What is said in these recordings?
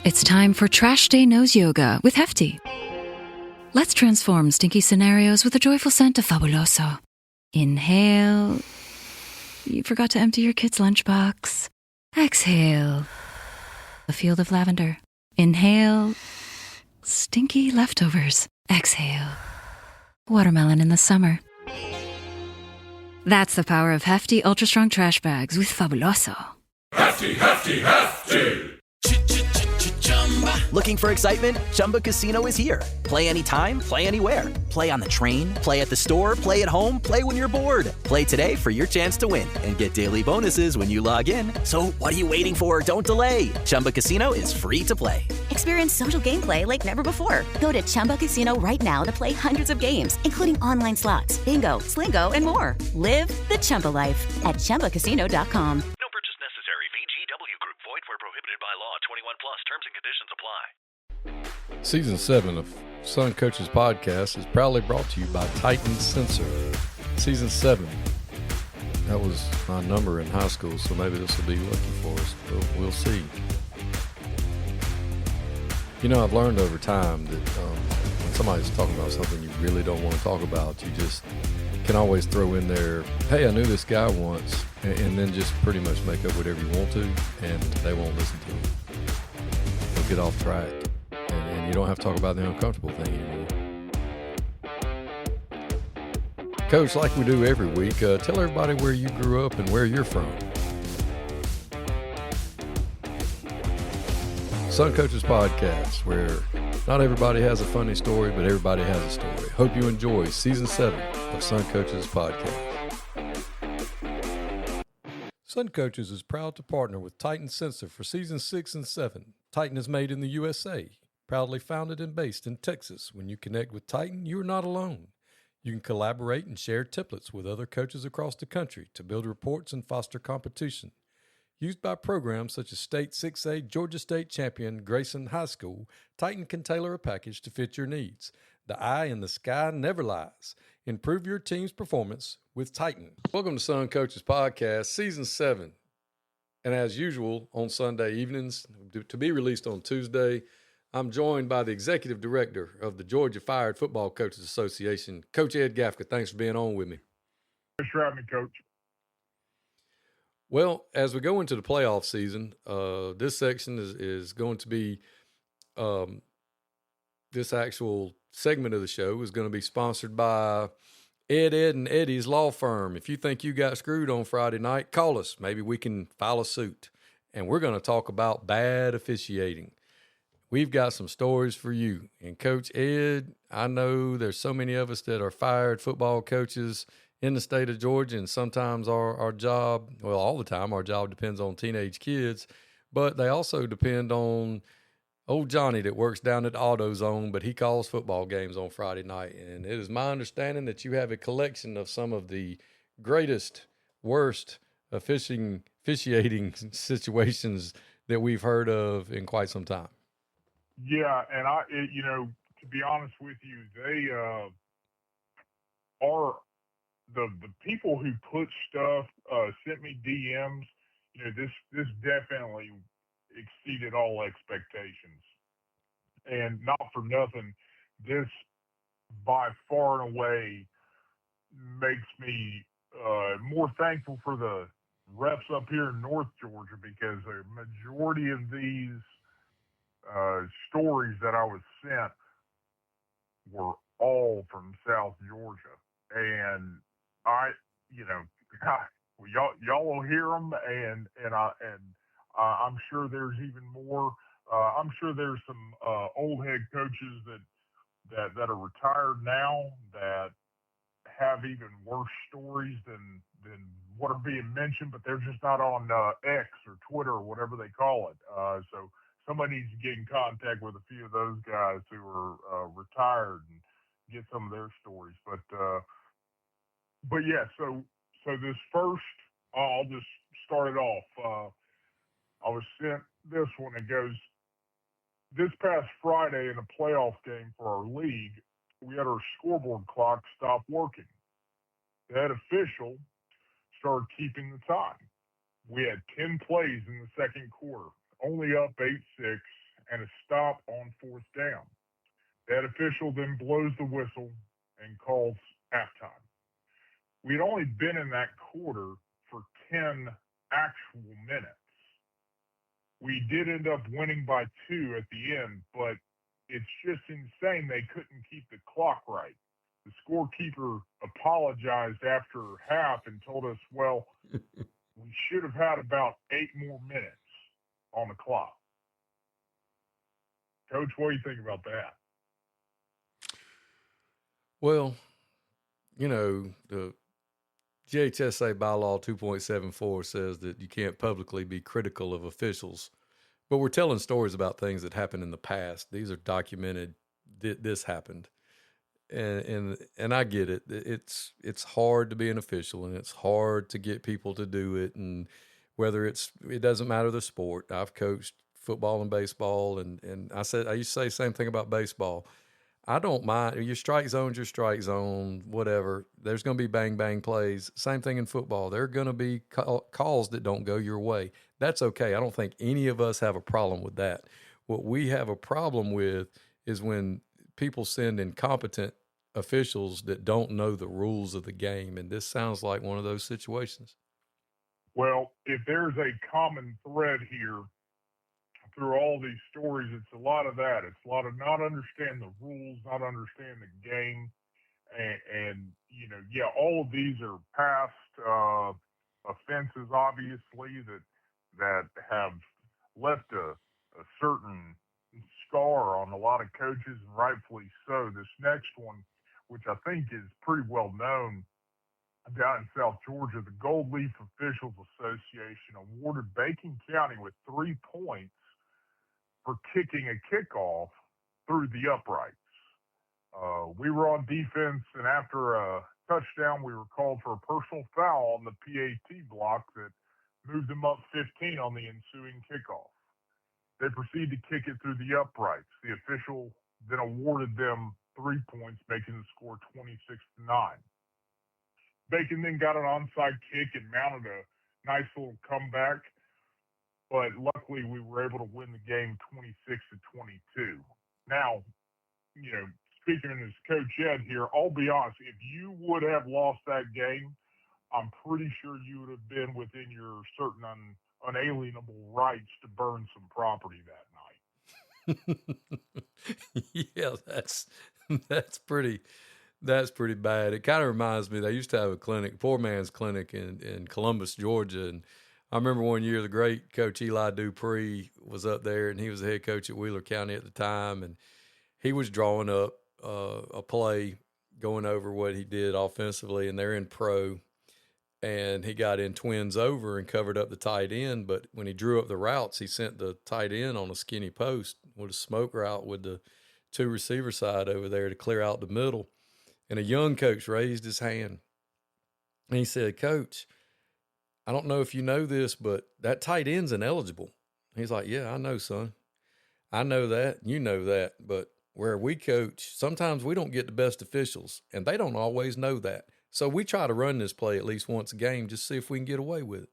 It's time for Trash Day Nose Yoga with Hefty. Let's transform stinky scenarios with a joyful scent of Fabuloso. Inhale. You forgot to empty your kid's lunchbox. Exhale. A field of lavender. Inhale. Stinky leftovers. Exhale. Watermelon in the summer. That's the power of Hefty Ultra Strong Trash Bags with Fabuloso. Hefty, hefty, hefty! Looking for excitement? Chumba Casino is here. Play anytime, play anywhere. Play on the train, play at the store, play at home, play when you're bored. Play today for your chance to win and get daily bonuses when you log in. So what are you waiting for? Don't delay. Chumba Casino is free to play. Experience social gameplay like never before. Go to Chumba Casino right now to play hundreds of games, including online slots, bingo, Slingo, and more. Live the Chumba life at ChumbaCasino.com. No purchase necessary. VGW Group. Void where prohibited by law. 21 plus. Terms and conditions apply. Season 7 of Son Coaches Podcast is proudly brought to you by Titan Sensor. Season 7. That was my number in high school, so maybe this will be lucky for us. We'll see. You know, I've learned over time that when somebody's talking about something you really don't want to talk about, you just can always throw in there, hey, I knew this guy once, and then just pretty much make up whatever you want to, and they won't listen to it. They'll get off track, and you don't have to talk about the uncomfortable thing anymore. Coach, like we do every week, tell everybody where you grew up and where you're from. Son Coaches Podcast, where not everybody has a funny story, but everybody has a story. Hope you enjoy Season 7 of Son Coaches Podcast. Son Coaches is proud to partner with Titan Sensor for Season 6 and 7. Titan is made in the USA, proudly founded and based in Texas. When you connect with Titan, you are not alone. You can collaborate and share templates with other coaches across the country to build reports and foster competition. Used by programs such as State 6A Georgia State champion Grayson High School, Titan can tailor a package to fit your needs. The eye in the sky never lies. Improve your team's performance with Titan. Welcome to Son Coaches Podcast, Season 7. And as usual, on Sunday evenings, to be released on Tuesday, I'm joined by the Executive Director of the Georgia Fired Football Coaches Association, Coach Ed Gafka. Thanks for being on with me. Thanks for having me, Coach. Well, as we go into the playoff season, this section is going to be this actual segment of the show is going to be sponsored by Ed and Eddie's law firm. If you think you got screwed on Friday night, call us. Maybe we can file a suit. And we're going to talk about bad officiating. We've got some stories for you. And Coach Ed, I know there's so many of us that are fired football coaches in the state of Georgia, and sometimes our job, well, all the time, our job depends on teenage kids, but they also depend on old Johnny that works down at AutoZone, but he calls football games on Friday night. And it is my understanding that you have a collection of some of the greatest, worst officiating situations that we've heard of in quite some time. Yeah, and to be honest with you, they are the people who put stuff, sent me DMs. You know, this definitely exceeded all expectations. And not for nothing, this by far and away makes me more thankful for the refs up here in North Georgia, because the majority of these stories that I was sent were all from South Georgia. And y'all will hear them, and I'm sure there's even more. I'm sure there's some old head coaches that are retired now that have even worse stories than what are being mentioned, but they're just not on X or Twitter or whatever they call it. So somebody needs to get in contact with a few of those guys who are retired and get some of their stories. But yeah, so this first, I'll just start it off. I was sent this one. It goes, this past Friday in a playoff game for our league, we had our scoreboard clock stop working. The head official started keeping the time. We had 10 plays in the second quarter, only up 8-6, and a stop on 4th down. That official then blows the whistle and calls halftime. We'd only been in that quarter for 10 actual minutes. We did end up winning by 2 at the end, but it's just insane they couldn't keep the clock right. The scorekeeper apologized after half and told us, well, we should have had about 8 more minutes on the clock. Coach, what do you think about that? Well, you know, the GHSA bylaw 2.74 says that you can't publicly be critical of officials, but we're telling stories about things that happened in the past. These are documented. This happened, and I get it. It's hard to be an official, and it's hard to get people to do it. And whether it doesn't matter the sport. I've coached football and baseball, and I used to say the same thing about baseball. I don't mind. Your strike zone's your strike zone, whatever. There's going to be bang-bang plays. Same thing in football. There are going to be calls that don't go your way. That's okay. I don't think any of us have a problem with that. What we have a problem with is when people send incompetent officials that don't know the rules of the game, and this sounds like one of those situations. Well, if there's a common thread here through all these stories, it's a lot of that. It's a lot of not understand the rules, not understand the game. And you know, yeah, all of these are past offenses, obviously, that have left a certain scar on a lot of coaches, and rightfully so. This next one, which I think is pretty well known down in South Georgia, the Gold Leaf Officials Association awarded Bacon County with 3 points for kicking a kickoff through the uprights. We were on defense, and after a touchdown, we were called for a personal foul on the PAT block that moved them up 15 on the ensuing kickoff. They proceeded to kick it through the uprights. The official then awarded them 3 points, making the score 26-9. Bacon then got an onside kick and mounted a nice little comeback, but luckily we were able to win the game 26-22. Now, you know, speaking as Coach Ed here, I'll be honest, if you would have lost that game, I'm pretty sure you would have been within your certain unalienable rights to burn some property that night. Yeah, that's pretty bad. It kind of reminds me, they used to have a clinic, poor man's clinic in Columbus, Georgia. And I remember one year the great Coach Eli Dupree was up there, and he was the head coach at Wheeler County at the time. And he was drawing up a play going over what he did offensively, and they're in pro. And he got in twins over and covered up the tight end. But when he drew up the routes, he sent the tight end on a skinny post with a smoke route with the 2 receiver side over there to clear out the middle. And a young coach raised his hand. And he said, "Coach, I don't know if you know this, but that tight end's ineligible." He's like, "Yeah, I know, son. I know that. You know that. But where we coach, sometimes we don't get the best officials, and they don't always know that. So we try to run this play at least once a game, just see if we can get away with it."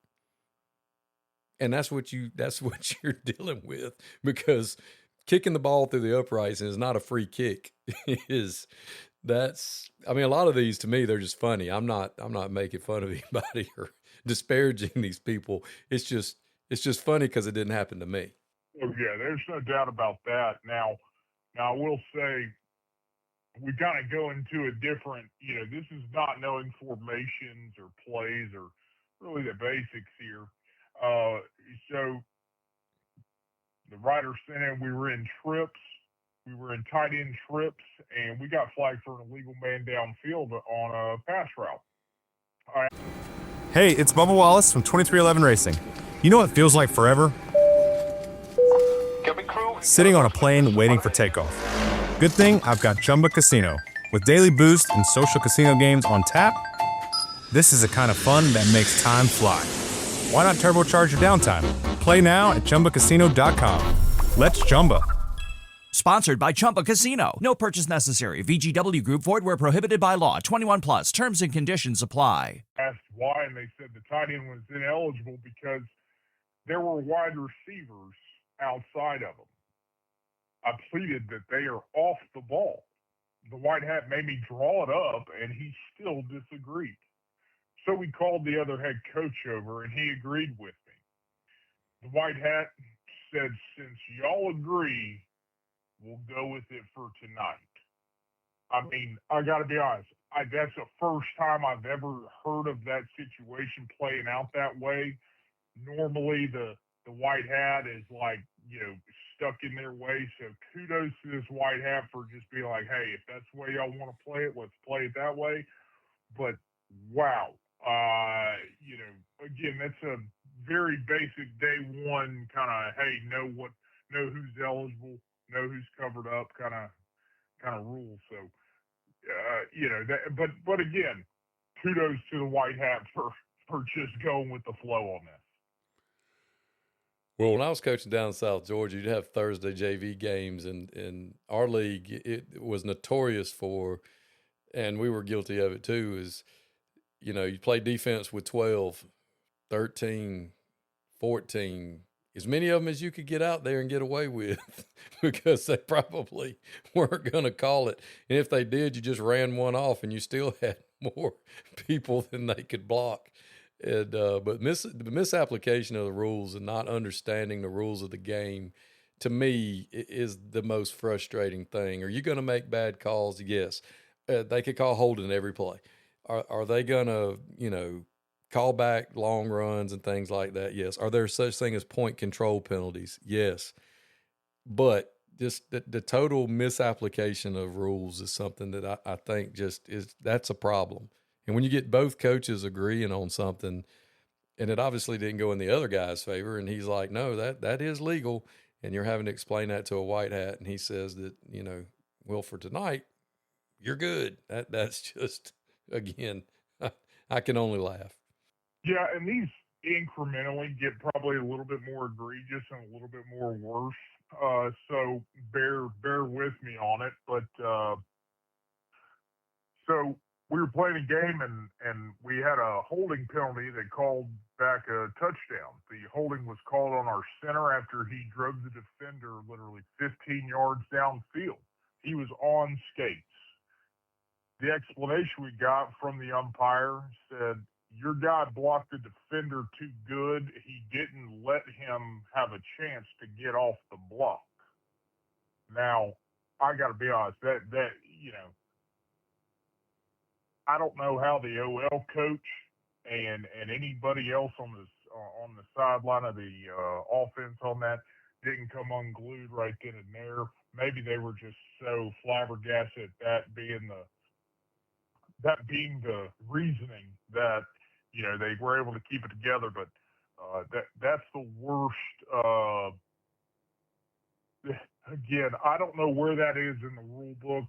And that's what you're dealing with, because kicking the ball through the uprights is not a free kick. I mean, a lot of these to me, they're just funny. I'm not making fun of anybody or disparaging these people. It's just funny because it didn't happen to me. Oh yeah, there's no doubt about that. Now I will say, we kind of go into a different, you know, this is not knowing formations or plays or really the basics here. So the writer sent in, we were in trips. We were in tight end trips, and we got flagged for an illegal man downfield on a pass route. All right. Hey, it's Bubba Wallace from 2311 Racing. You know what feels like forever? Sitting on a plane waiting for takeoff. Good thing I've got Chumba Casino. With daily boost and social casino games on tap, this is the kind of fun that makes time fly. Why not turbocharge your downtime? Play now at ChumbaCasino.com. Let's Chumba. Sponsored by Chumba Casino. No purchase necessary. VGW Group. Void where prohibited by law. 21 plus. Terms and conditions apply. Asked why, and they said the tight end was ineligible because there were wide receivers outside of him. I pleaded that they are off the ball. The white hat made me draw it up, and he still disagreed. So we called the other head coach over, and he agreed with me. The white hat said, since y'all agree, we'll go with it for tonight. I mean, I got to be honest. That's the first time I've ever heard of that situation playing out that way. Normally, the white hat is like, stuck in their way. So kudos to this white hat for just being like, hey, if that's the way y'all want to play it, let's play it that way. But wow, again, that's a very basic day one kind of, hey, know who's eligible, know who's covered up kind of rule. So, but again, kudos to the white hat for just going with the flow on this. Well, when I was coaching down in South Georgia, you'd have Thursday JV games, and our league, it was notorious for, and we were guilty of it too, is, you play defense with 12, 13, 14, as many of them as you could get out there and get away with because they probably weren't going to call it. And if they did, you just ran one off and you still had more people than they could block. And, but the misapplication of the rules and not understanding the rules of the game, to me, is the most frustrating thing. Are you going to make bad calls? Yes. They could call holding every play. Are they going to, call back long runs and things like that? Yes. Are there such thing as point control penalties? Yes. But just the total misapplication of rules is something that I think that's a problem. And when you get both coaches agreeing on something, and it obviously didn't go in the other guy's favor, and he's like, no, that is legal, and you're having to explain that to a white hat, and he says that, well, for tonight, you're good. That's just, again, I can only laugh. Yeah, and these incrementally get probably a little bit more egregious and a little bit more worse. So bear with me on it. But so we were playing a game and we had a holding penalty that called back a touchdown. The holding was called on our center after he drove the defender literally 15 yards downfield. He was on skates. The explanation we got from the umpire said, your guy blocked the defender too good. He didn't let him have a chance to get off the block. Now, I got to be honest, that I don't know how the OL coach and anybody else on the sideline of the offense on that didn't come unglued right then and there. Maybe they were just so flabbergasted at that being the reasoning that they were able to keep it together. But that's the worst. Again, I don't know where that is in the rule book.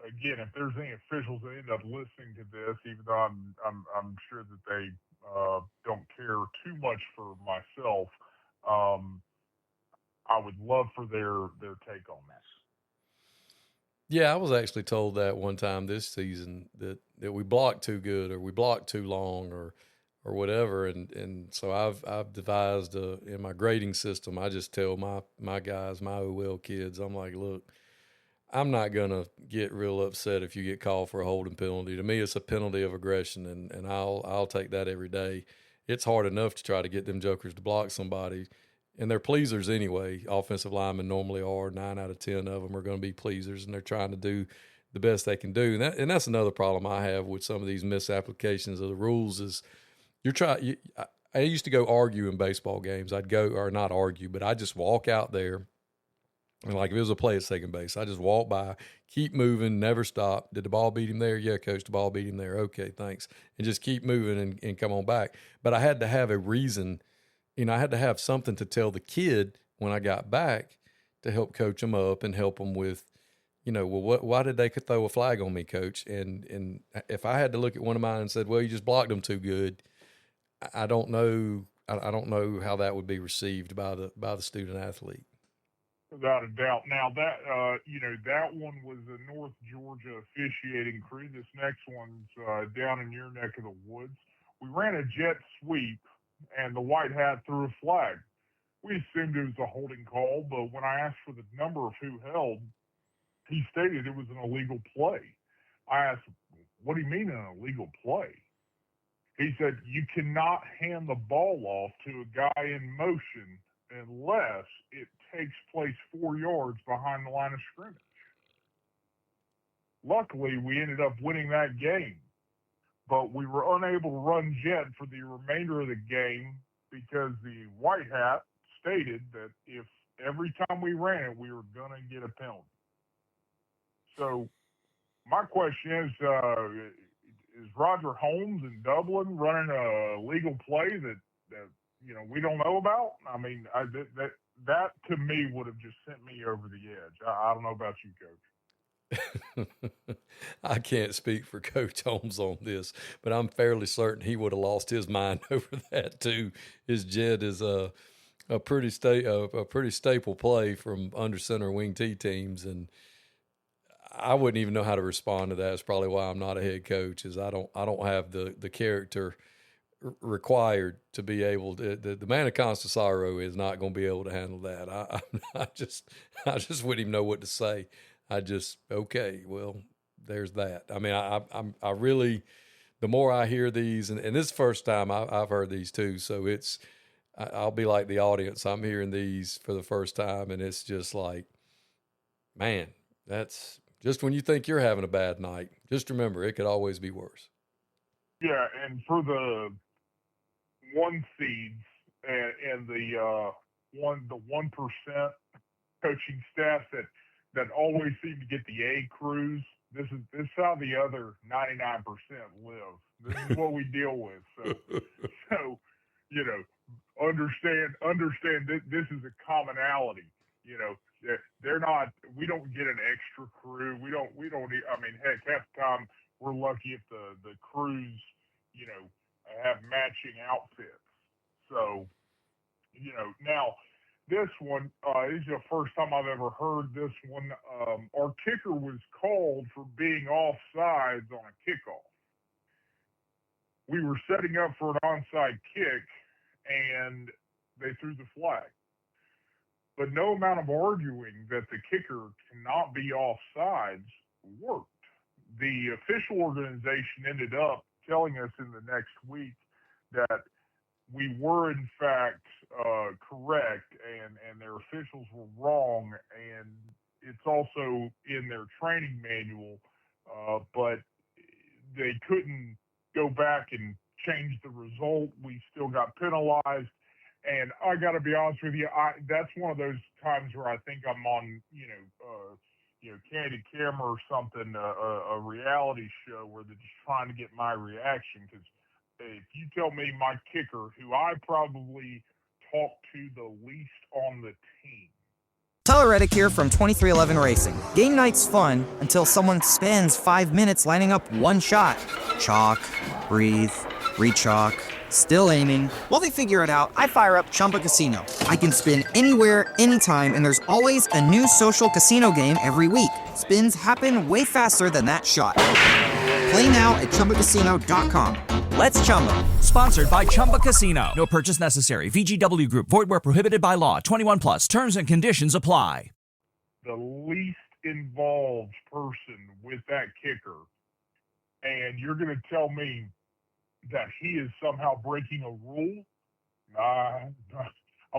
Again, if there's any officials that end up listening to this, even though I'm sure that they don't care too much for myself, I would love for their take on that. Yeah, I was actually told that one time this season that we blocked too good or we blocked too long or whatever, and so I've devised in my grading system. I just tell my guys, my OL kids, I'm like, look, I'm not gonna get real upset if you get called for a holding penalty. To me, it's a penalty of aggression, and I'll take that every day. It's hard enough to try to get them jokers to block somebody. And they're pleasers anyway. Offensive linemen normally are. 9 out of 10 of them are going to be pleasers, and they're trying to do the best they can do. And that's another problem I have with some of these misapplications of the rules is I used to go argue in baseball games. I'd go, or not argue, but I'd just walk out there. And like if it was a play at second base, I just walk by, keep moving, never stop. Did the ball beat him there? Yeah, coach, the ball beat him there. Okay, thanks. And just keep moving and come on back. But I had to have a reason. I had to have something to tell the kid when I got back to help coach them up and help them with, why did they throw a flag on me, coach? And if I had to look at one of mine and said, well, you just blocked them too good, I don't know. I don't know how that would be received by the student athlete. Without a doubt. Now that that one was a North Georgia officiating crew. This next one's down in your neck of the woods. We ran a jet sweep, and the white hat threw a flag. we assumed it was a holding call, but when I asked for the number of who held, he stated it was an illegal play. I asked, what do you mean an illegal play? He said, you cannot hand the ball off to a guy in motion unless it takes place 4 yards behind the line of scrimmage. Luckily, we ended up winning that game, but we were unable to run jet for the remainder of the game because the white hat stated that if every time we ran it, we were going to get a penalty. So my question is Roger Holmes in Dublin running a legal play that we don't know about? I mean, that to me would have just sent me over the edge. I don't know about you, Coach. I can't speak for Coach Holmes on this, but I'm fairly certain he would have lost his mind over that too. His jet is a pretty staple play from under center wing T teams, and I wouldn't even know how to respond to that. It's probably why I'm not a head coach, is I don't have the character required to be able to. The man of Constanzaro is not going to be able to handle that. I just wouldn't even know what to say. Okay, well, there's that. I mean, I really, the more I hear these, and this is the first time I've heard these too, so I'll be like the audience. I'm hearing these for the first time, and it's just like, man, that's just when you think you're having a bad night, just remember it could always be worse. Yeah, and for the 1 seeds and the 1% coaching staff that always seem to get the A cruise. This is how the other 99% live. This is what we deal with. So understand that this is a commonality. They're not. We don't get an extra crew. We don't. I mean, heck, half the time we're lucky if the crews, have matching outfits. So, now. This one is the first time I've ever heard this one. Our kicker was called for being offsides on a kickoff. We were setting up for an onside kick, and they threw the flag. But no amount of arguing that the kicker cannot be offsides worked. The official organization ended up telling us in the next week that we were in fact correct, and their officials were wrong, and it's also in their training manual, but they couldn't go back and change the result. We still got penalized, and I got to be honest with you, that's one of those times where I think I'm on, Candid Camera or something, a reality show where they're just trying to get my reaction, because if you tell me my kicker, who I probably talk to the least on the team. Tyler Reddick here from 2311 Racing. Game night's fun until someone spends 5 minutes lining up one shot. Chalk, breathe, re-chalk, still aiming. While they figure it out, I fire up Chumba Casino. I can spin anywhere, anytime, and there's always a new social casino game every week. Spins happen way faster than that shot. Play now at ChumbaCasino.com. Let's Chumba. Sponsored by Chumba Casino. No purchase necessary. VGW Group. Void where prohibited by law. 21 plus. Terms and conditions apply. The least involved person with that kicker, and you're going to tell me that he is somehow breaking a rule? I'm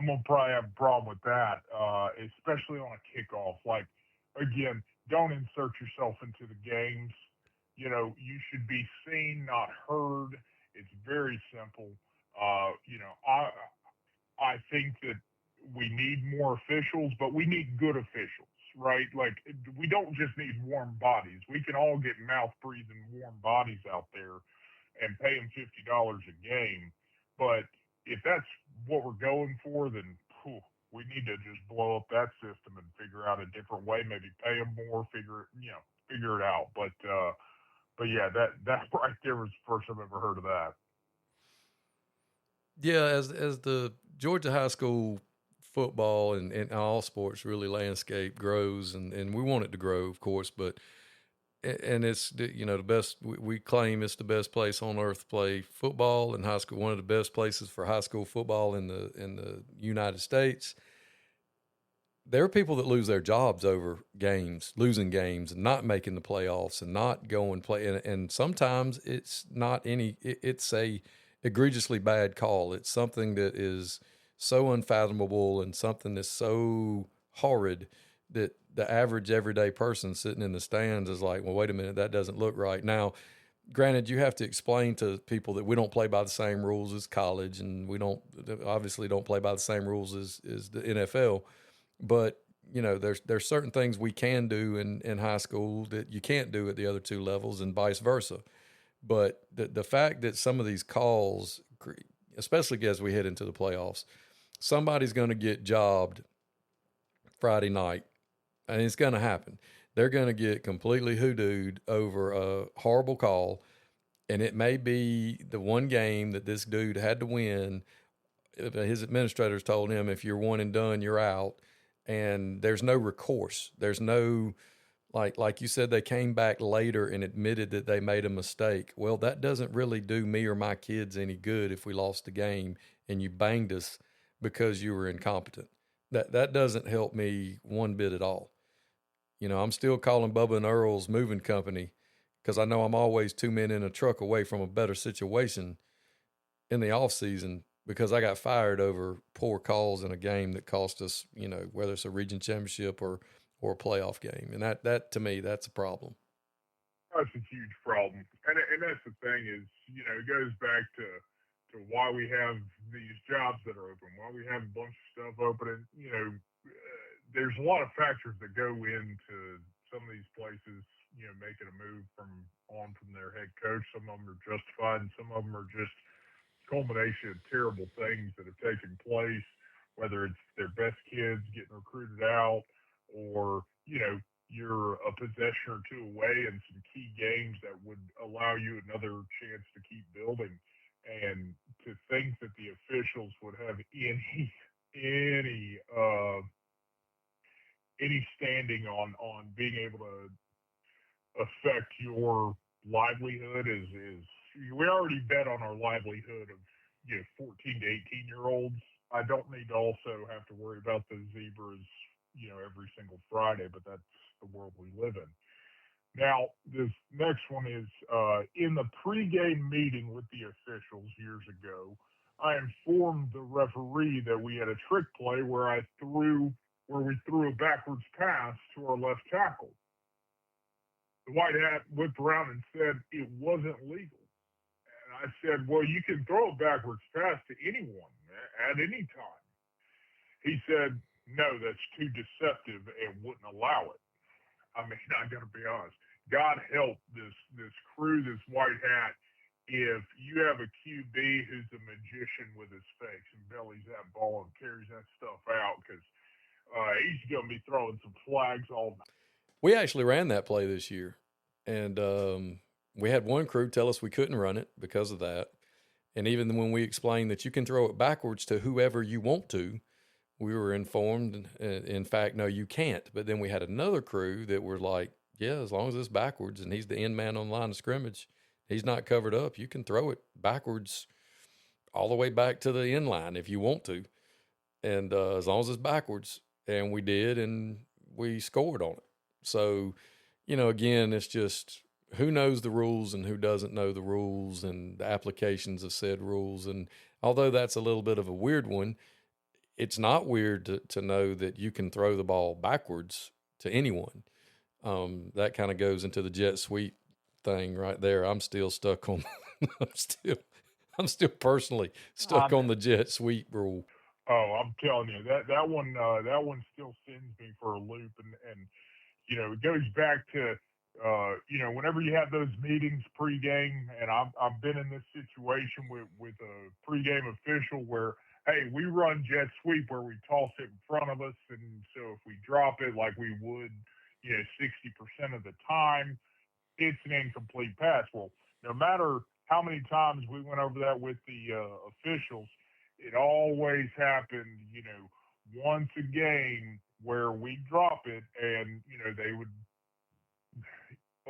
going to probably have a problem with that, especially on a kickoff. Like, again, don't insert yourself into the games. You should be seen, not heard. It's very simple. I think that we need more officials, but we need good officials, right? Like, we don't just need warm bodies. We can all get mouth-breathing warm bodies out there and pay them $50 a game. But if that's what we're going for, then we need to just blow up that system and figure out a different way. Maybe pay them more, figure it out. But yeah, that right there was the first I've ever heard of that. Yeah, as the Georgia high school football and all sports really landscape grows, and we want it to grow, of course, but And it's, the best, we claim it's the best place on earth to play football in high school, one of the best places for high school football in the United States. There are people that lose their jobs over losing games and not making the playoffs and not going play. And sometimes it's not it's a egregiously bad call. It's something that is so unfathomable and something that's so horrid that the average everyday person sitting in the stands is like, well, wait a minute, that doesn't look right. Now, granted, you have to explain to people that we don't play by the same rules as college, and we obviously don't play by the same rules as the NFL. But, there's certain things we can do in high school that you can't do at the other two levels, and vice versa. But the fact that some of these calls, especially as we head into the playoffs, somebody's going to get jobbed Friday night, and it's going to happen. They're going to get completely hoodooed over a horrible call, and it may be the one game that this dude had to win. His administrators told him, if you're one and done, you're out, and there's no recourse. There's no, like you said, they came back later and admitted that they made a mistake. Well, that doesn't really do me or my kids any good if we lost the game and you banged us because you were incompetent. That doesn't help me one bit at all. I'm still calling Bubba and Earl's moving company because I know I'm always 2 men in a truck away from a better situation in the off season because I got fired over poor calls in a game that cost us, whether it's a region championship or a playoff game. And that to me, that's a problem. That's a huge problem. And that's the thing is, it goes back to why we have these jobs that are open, why we have a bunch of stuff open. And, there's a lot of factors that go into some of these places, making a move from their head coach. Some of them are justified, and some of them are just culmination of terrible things that have taken place, whether it's their best kids getting recruited out or, you're a possession or two away in some key games that would allow you another chance to keep building. And to think that the officials would have any standing on being able to affect your livelihood is we already bet on our livelihood of 14 to 18-year-olds. I don't need to also have to worry about the zebras every single Friday, but that's the world we live in. Now, this next one is in the pregame meeting with the officials years ago, I informed the referee that we had a trick play where we threw a backwards pass to our left tackle. The white hat whipped around and said it wasn't legal. And I said, well, you can throw a backwards pass to anyone at any time. He said, no, that's too deceptive and wouldn't allow it. I mean, I got to be honest. God help this crew, this white hat, if you have a QB who's a magician with his face and bellies that ball and carries that stuff out, because he's going to be throwing some flags all night. We actually ran that play this year, and we had one crew tell us we couldn't run it because of that. And even when we explained that you can throw it backwards to whoever you want to, we were informed, in fact, no, you can't. But then we had another crew that were like, yeah, as long as it's backwards and he's the end man on the line of scrimmage, he's not covered up, you can throw it backwards all the way back to the end line if you want to. And as long as it's backwards. And we did, and we scored on it. So, again, it's just who knows the rules and who doesn't know the rules and the applications of said rules. And although that's a little bit of a weird one, it's not weird to know that you can throw the ball backwards to anyone. That kind of goes into the jet sweep thing right there. I'm still stuck on. I'm still personally stuck on the jet sweep rule. Oh, I'm telling you that one still sends me for a loop, and it goes back to whenever you have those meetings pregame, and I've been in this situation with a pregame official where, hey, we run jet sweep where we toss it in front of us, and so if we drop it like we would, 60% of the time, it's an incomplete pass. Well, no matter how many times we went over that with the officials, it always happened, once a game where we drop it and, they would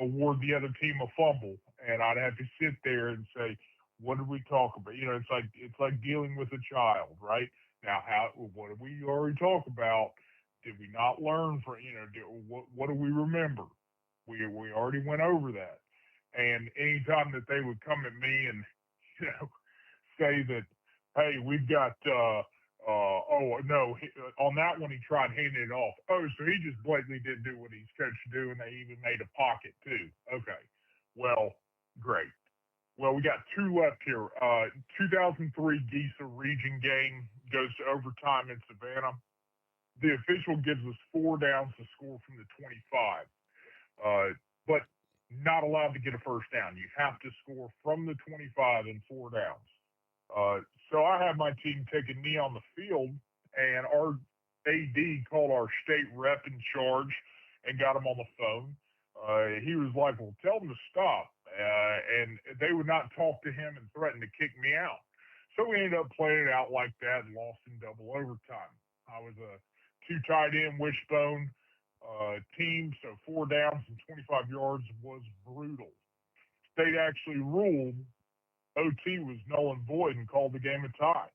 award the other team a fumble, and I'd have to sit there and say, what did we talk about? It's like dealing with a child, right? Now, what did we already talk about? Did we not learn from, what do we remember? We already went over that. And anytime that they would come at me and, say that, hey, we've got, on that one he tried handing it off. Oh, so he just blatantly didn't do what he's coached to do, and they even made a pocket too. Okay, well, great. Well, we got two left here. 2003 Geisa region game goes to overtime in Savannah. The official gives us 4 downs to score from the 25, but not allowed to get a first down. You have to score from the 25 in 4 downs. So I have my team taking me on the field, and our AD called our state rep in charge and got him on the phone. He was like, well, tell them to stop. And they would not talk to him and threaten to kick me out. So we ended up playing it out like that and lost in double overtime. I was a 2 tight end wishbone team, so 4 downs and 25 yards was brutal. State actually ruled OT was null and void and called the game a tie.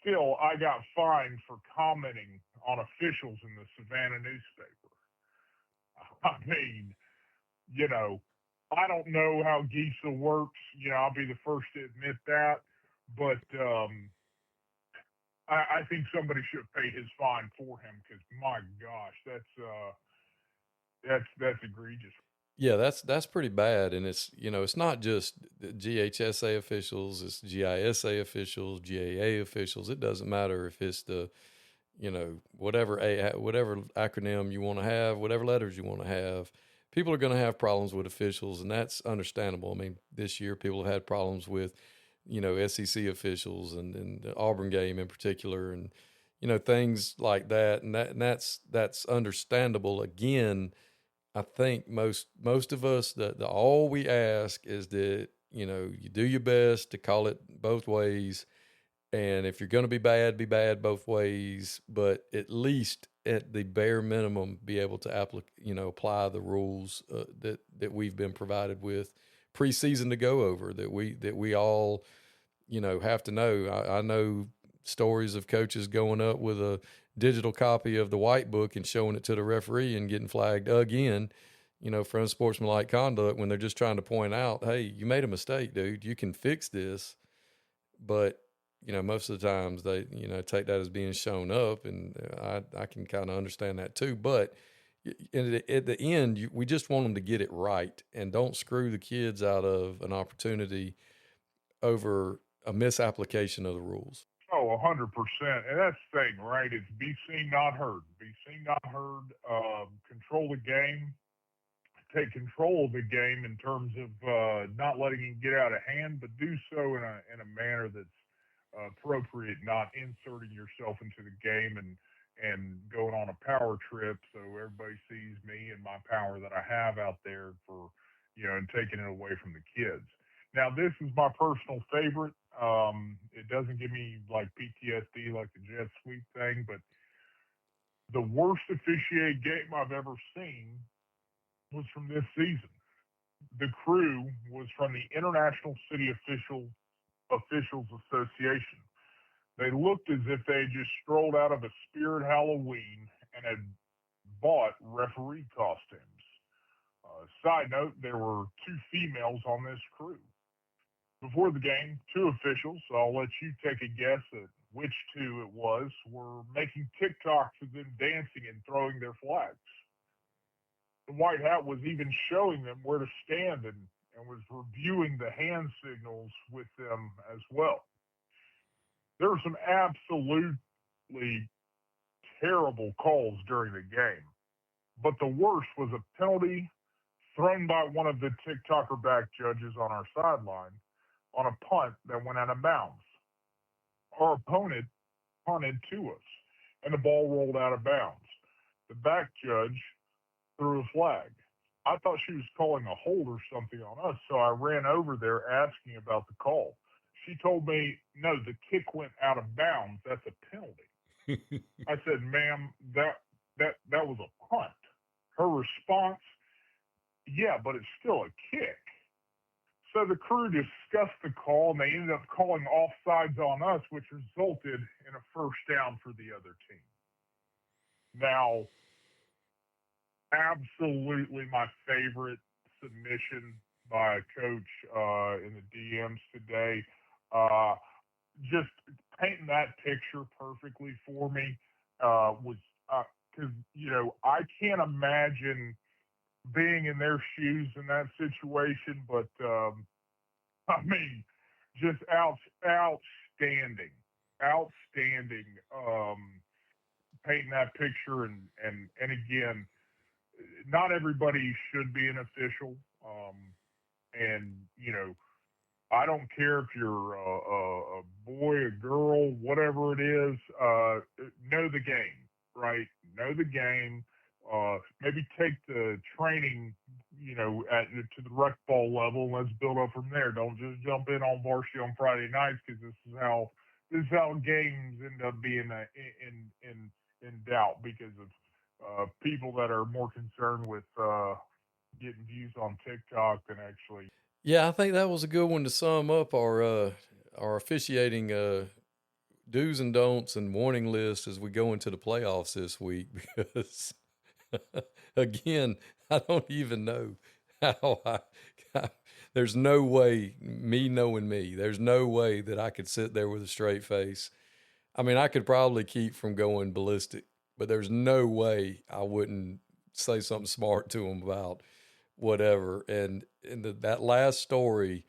Still, I got fined for commenting on officials in the Savannah newspaper. I mean, I don't know how Geisa works. I'll be the first to admit that. But I think somebody should pay his fine for him because, my gosh, that's egregious. Yeah, that's pretty bad, and it's it's not just the GHSA officials, it's GISA officials, GAA officials. It doesn't matter if it's the whatever acronym you want to have, whatever letters you want to have. People are going to have problems with officials, and that's understandable. I mean, this year people have had problems with SEC officials and the Auburn game in particular, and things like that, and that's understandable. Again, I think most of us, the all we ask is that, you do your best to call it both ways. And if you're going to be bad both ways, but at least at the bare minimum, be able to apply the rules that we've been provided with preseason to go over, that we all, have to know. I know stories of coaches going up with a digital copy of the white book and showing it to the referee and getting flagged again, for unsportsmanlike conduct when they're just trying to point out, hey, you made a mistake, dude. You can fix this. But, most of the times they, take that as being shown up, and I can kind of understand that too. But at the end, we just want them to get it right and don't screw the kids out of an opportunity over a misapplication of the rules. Oh, 100%. And that's the thing, right? It's be seen, not heard. Be seen, not heard. Control the game. Take control of the game in terms of not letting it get out of hand, but do so in a manner that's appropriate, not inserting yourself into the game and going on a power trip so everybody sees me and my power that I have out there for, and taking it away from the kids. Now, this is my personal favorite. It doesn't give me like PTSD like the jet sweep thing, but the worst officiated game I've ever seen was from this season. The crew was from the International City Officials Association. They looked as if they had just strolled out of a Spirit Halloween and had bought referee costumes. Side note, there were 2 females on this crew. Before the game, 2 officials, so I'll let you take a guess at which 2 it was, were making TikToks of them dancing and throwing their flags. The white hat was even showing them where to stand and was reviewing the hand signals with them as well. There were some absolutely terrible calls during the game, but the worst was a penalty thrown by one of the TikToker back judges on our sideline on a punt that went out of bounds. Our opponent punted to us, and the ball rolled out of bounds. The back judge threw a flag. I thought she was calling a hold or something on us, so I ran over there asking about the call. She told me, no, the kick went out of bounds. That's a penalty. I said, ma'am, that was a punt. Her response, Yeah, but it's still a kick. So the crew discussed the call, and they ended up calling offsides on us, which resulted in a first down for the other team. Now, absolutely my favorite submission by a coach in the DMs today. Just painting that picture perfectly for me was because, I can't imagine being in their shoes in that situation, but I mean, just outstanding, painting that picture, and again, not everybody should be an official, and I don't care if you're a boy, a girl, whatever it is, know the game, right? Know the game. Maybe take the training, to the rec ball level. Let's build up from there. Don't just jump in on varsity on Friday nights, because this is how games end up being in doubt, because of people that are more concerned with getting views on TikTok than actually. Yeah, I think that was a good one to sum up our officiating do's and don'ts and warning list as we go into the playoffs this week, because again, I don't even know how there's no way, me knowing me, there's no way that I could sit there with a straight face. I mean, I could probably keep from going ballistic, but there's no way I wouldn't say something smart to them about whatever. And that last story,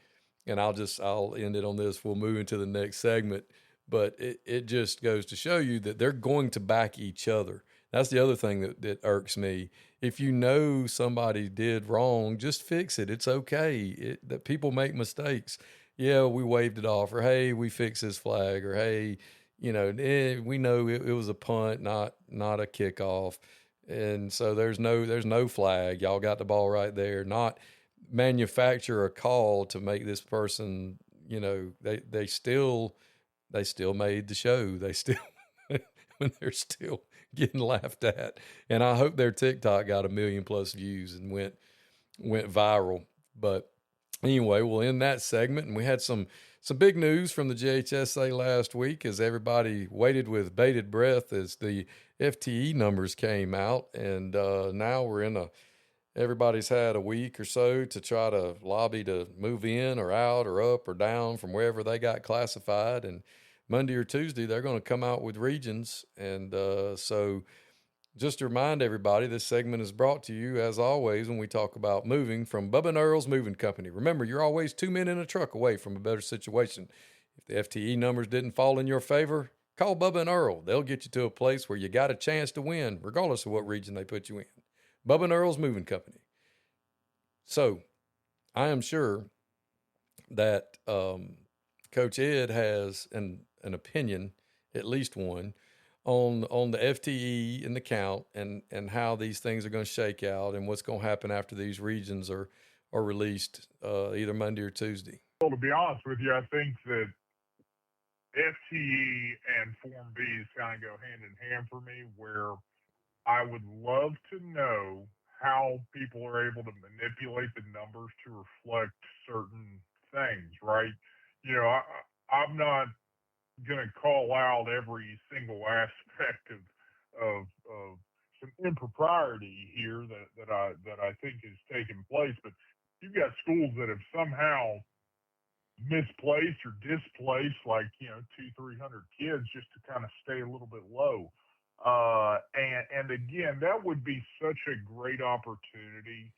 and I'll end it on this. We'll move into the next segment, but it just goes to show you that they're going to back each other. That's the other thing that irks me. If you know somebody did wrong, just fix it. It's okay. That people make mistakes. Yeah, we waved it off, or hey, we fixed this flag, or hey, we know it was a punt, not a kickoff. And so there's no flag. Y'all got the ball right there. Not manufacture a call to make this person, they still made the show. They still when they're still getting laughed at. And I hope their TikTok got 1 million plus views and went viral. But anyway, we'll end that segment. And we had some big news from the JHSA last week, as everybody waited with bated breath as the FTE numbers came out. And now we're everybody's had a week or so to try to lobby to move in or out or up or down from wherever they got classified. And Monday or Tuesday, they're going to come out with regions. And so just to remind everybody, this segment is brought to you, as always, when we talk about moving, from Bubba and Earl's Moving Company. Remember, you're always 2 men in a truck away from a better situation. If the FTE numbers didn't fall in your favor, call Bubba and Earl. They'll get you to a place where you got a chance to win, regardless of what region they put you in. Bubba and Earl's Moving Company. So I am sure that Coach Ed has an opinion, at least one, on the FTE and the count and how these things are going to shake out and what's going to happen after these regions are released either Monday or Tuesday. Well, to be honest with you, I think that FTE and Form Bs kind of go hand in hand for me, where I would love to know how people are able to manipulate the numbers to reflect certain things, right? I'm not going to call out every single aspect of some impropriety here that I think is taking place, but you've got schools that have somehow misplaced or displaced 200-300 kids just to kind of stay a little bit low. And again, that would be such a great opportunity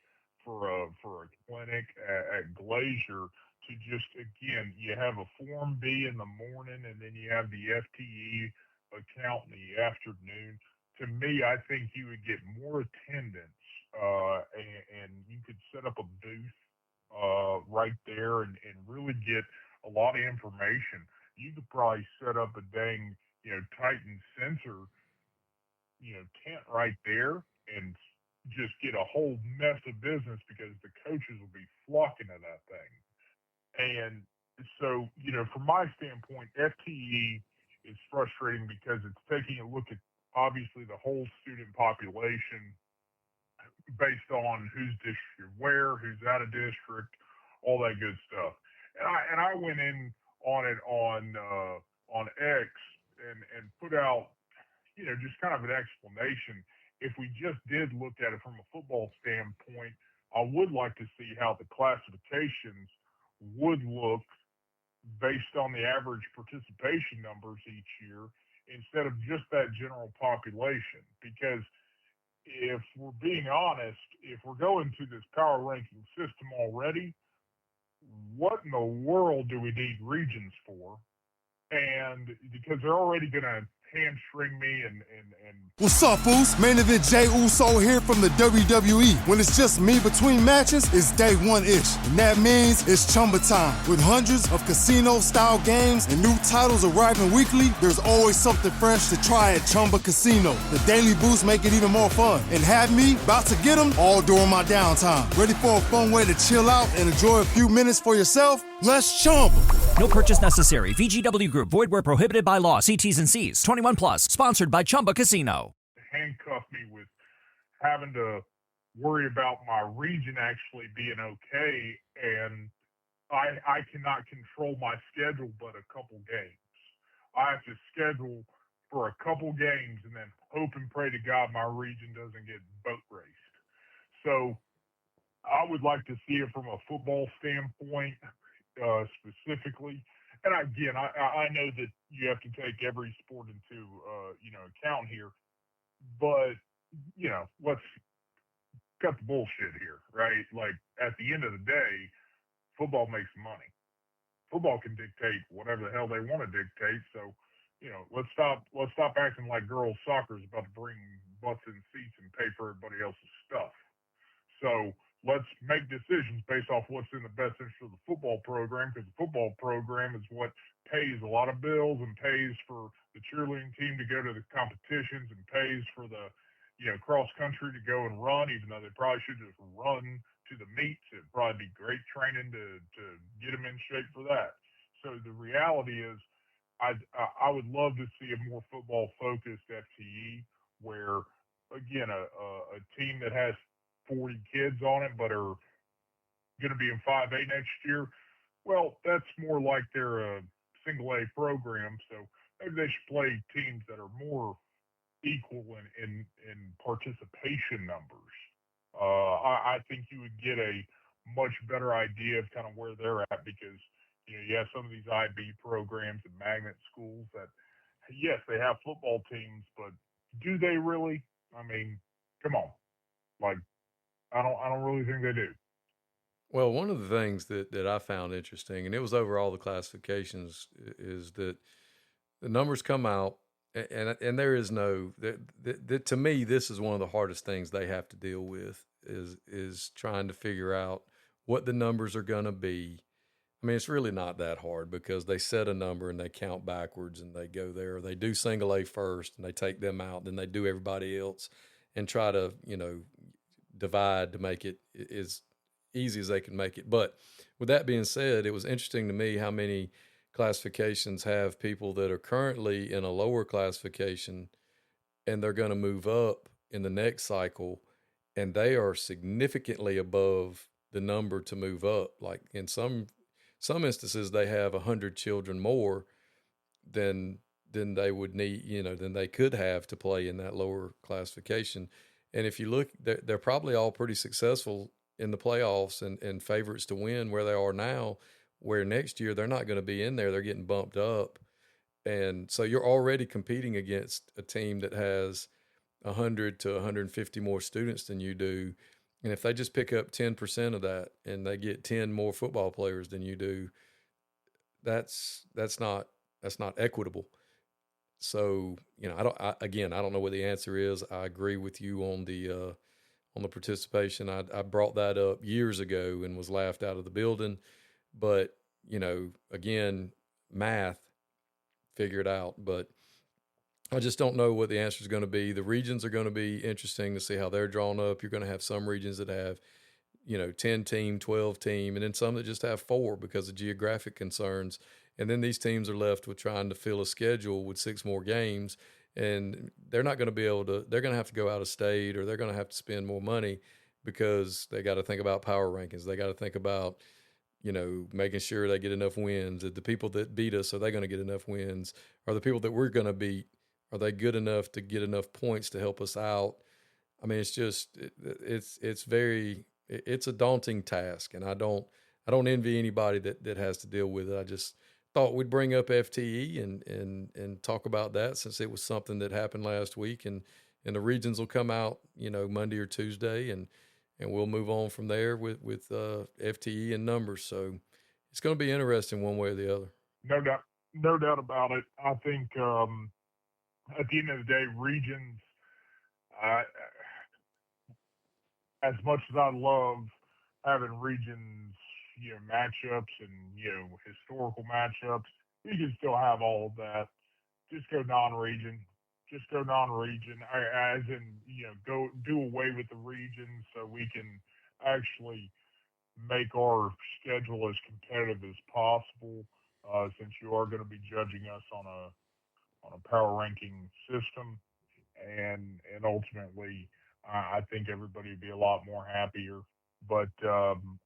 for a clinic at Glacier to just, again, you have a Form B in the morning and then you have the FTE account in the afternoon. To me, I think you would get more attendance, and you could set up a booth right there and really get a lot of information. You could probably set up a dang, Titan sensor, tent right there and just get a whole mess of business, because the coaches will be flocking to that thing. And so, from my standpoint, FTE is frustrating because it's taking a look at, obviously, the whole student population, based on whose district where, who's out of district, all that good stuff. And I went in on it on X and put out, just kind of an explanation. If we just did look at it from a football standpoint, I would like to see how the classifications would look based on the average participation numbers each year instead of just that general population. Because if we're being honest, if we're going to this power ranking system already, what in the world do we need regions for? And because they're already going to hamstring me and What's up, Oos? Main event Jay Uso here from the WWE. When it's just me between matches, it's day one-ish. And that means it's Chumba time. With hundreds of casino-style games and new titles arriving weekly, there's always something fresh to try at Chumba Casino. The daily boosts make it even more fun. And have me about to get them all during my downtime. Ready for a fun way to chill out and enjoy a few minutes for yourself? Let's Chumba. No purchase necessary. VGW Group. Void where prohibited by law. See T's and C's. 21 plus. Sponsored by Chumba Casino. Handcuff me with having to worry about my region actually being okay, and I cannot control my schedule but a couple games. I have to schedule for a couple games and then hope and pray to God my region doesn't get boat raced. So I would like to see it from a football standpoint specifically. And again, I know that you have to take every sport into account here, but let's cut the bullshit here, right? Like at the end of the day, football makes money. Football can dictate whatever the hell they want to dictate. So, let's stop acting like girls soccer is about to bring butts in seats and pay for everybody else's stuff. So let's make decisions based off what's in the best interest of the football program, because the football program is what pays a lot of bills and pays for the cheerleading team to go to the competitions and pays for the cross country to go and run, even though they probably should just run to the meets. It'd probably be great training to get them in shape for that. So the reality is I would love to see a more football focused FTE where, again, a team that has 40 kids on it but are going to be in 5A next year, well, that's more like they're a single A program. So maybe they should play teams that are more equal in participation numbers. I think you would get a much better idea of kind of where they're at, because you have some of these IB programs and magnet schools that, yes, they have football teams, but do they really? I mean, come on. Like, I don't really think they do. Well, one of the things that I found interesting, and it was over all the classifications, is that the numbers come out, and there is no that to me, this is one of the hardest things they have to deal with is trying to figure out what the numbers are going to be. I mean, it's really not that hard, because they set a number and they count backwards and they go there. They do single A first and they take them out, then they do everybody else and try to divide to make it as easy as they can make it. But with that being said, it was interesting to me how many classifications have people that are currently in a lower classification and they're going to move up in the next cycle, and they are significantly above the number to move up. Like in some instances, they have 100 children more than they would need, than they could have to play in that lower classification. And if you look, they're probably all pretty successful in the playoffs and favorites to win where they are now, where next year they're not going to be in there. They're getting bumped up. And so you're already competing against a team that has 100 to 150 more students than you do. And if they just pick up 10% of that and they get 10 more football players than you do, that's not equitable. So, I don't know what the answer is. I agree with you on the participation. I brought that up years ago and was laughed out of the building. But, again, math, figure it out. But I just don't know what the answer is going to be. The regions are going to be interesting to see how they're drawn up. You're going to have some regions that have, 10 team, 12 team, and then some that just have 4 because of geographic concerns. And then these teams are left with trying to fill a schedule with 6 more games. and they're not going to be able to. They're going to have to go out of state, or they're going to have to spend more money because they got to think about power rankings. They got to think about, making sure they get enough wins. The people that beat us, are they going to get enough wins? Are the people that we're going to beat, are they good enough to get enough points to help us out? I mean, it's just it's a daunting task, and I don't envy anybody that has to deal with it. I just thought we'd bring up FTE and talk about that, since it was something that happened last week, and the regions will come out, Monday or Tuesday, and we'll move on from there with FTE and numbers. So it's going to be interesting one way or the other. No doubt about it. I think at the end of the day, regions, as much as I love having regions, matchups and, historical matchups, you can still have all of that. Just go non-region. As in, go do away with the regions so we can actually make our schedule as competitive as possible, since you are going to be judging us on a power ranking system. And ultimately, I think everybody would be a lot more happier. But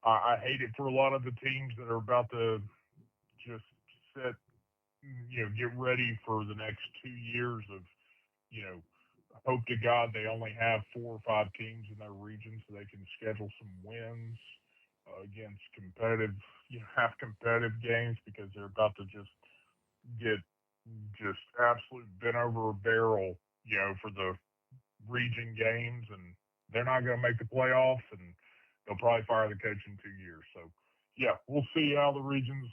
I hate it for a lot of the teams that are about to just get ready for the next 2 years of, hope to God they only have 4 or 5 teams in their region so they can schedule some wins against half competitive games, because they're about to just get absolute bent over a barrel, for the region games, and they're not going to make the playoffs, and they'll probably fire the coach in 2 years. So, yeah, we'll see how the regions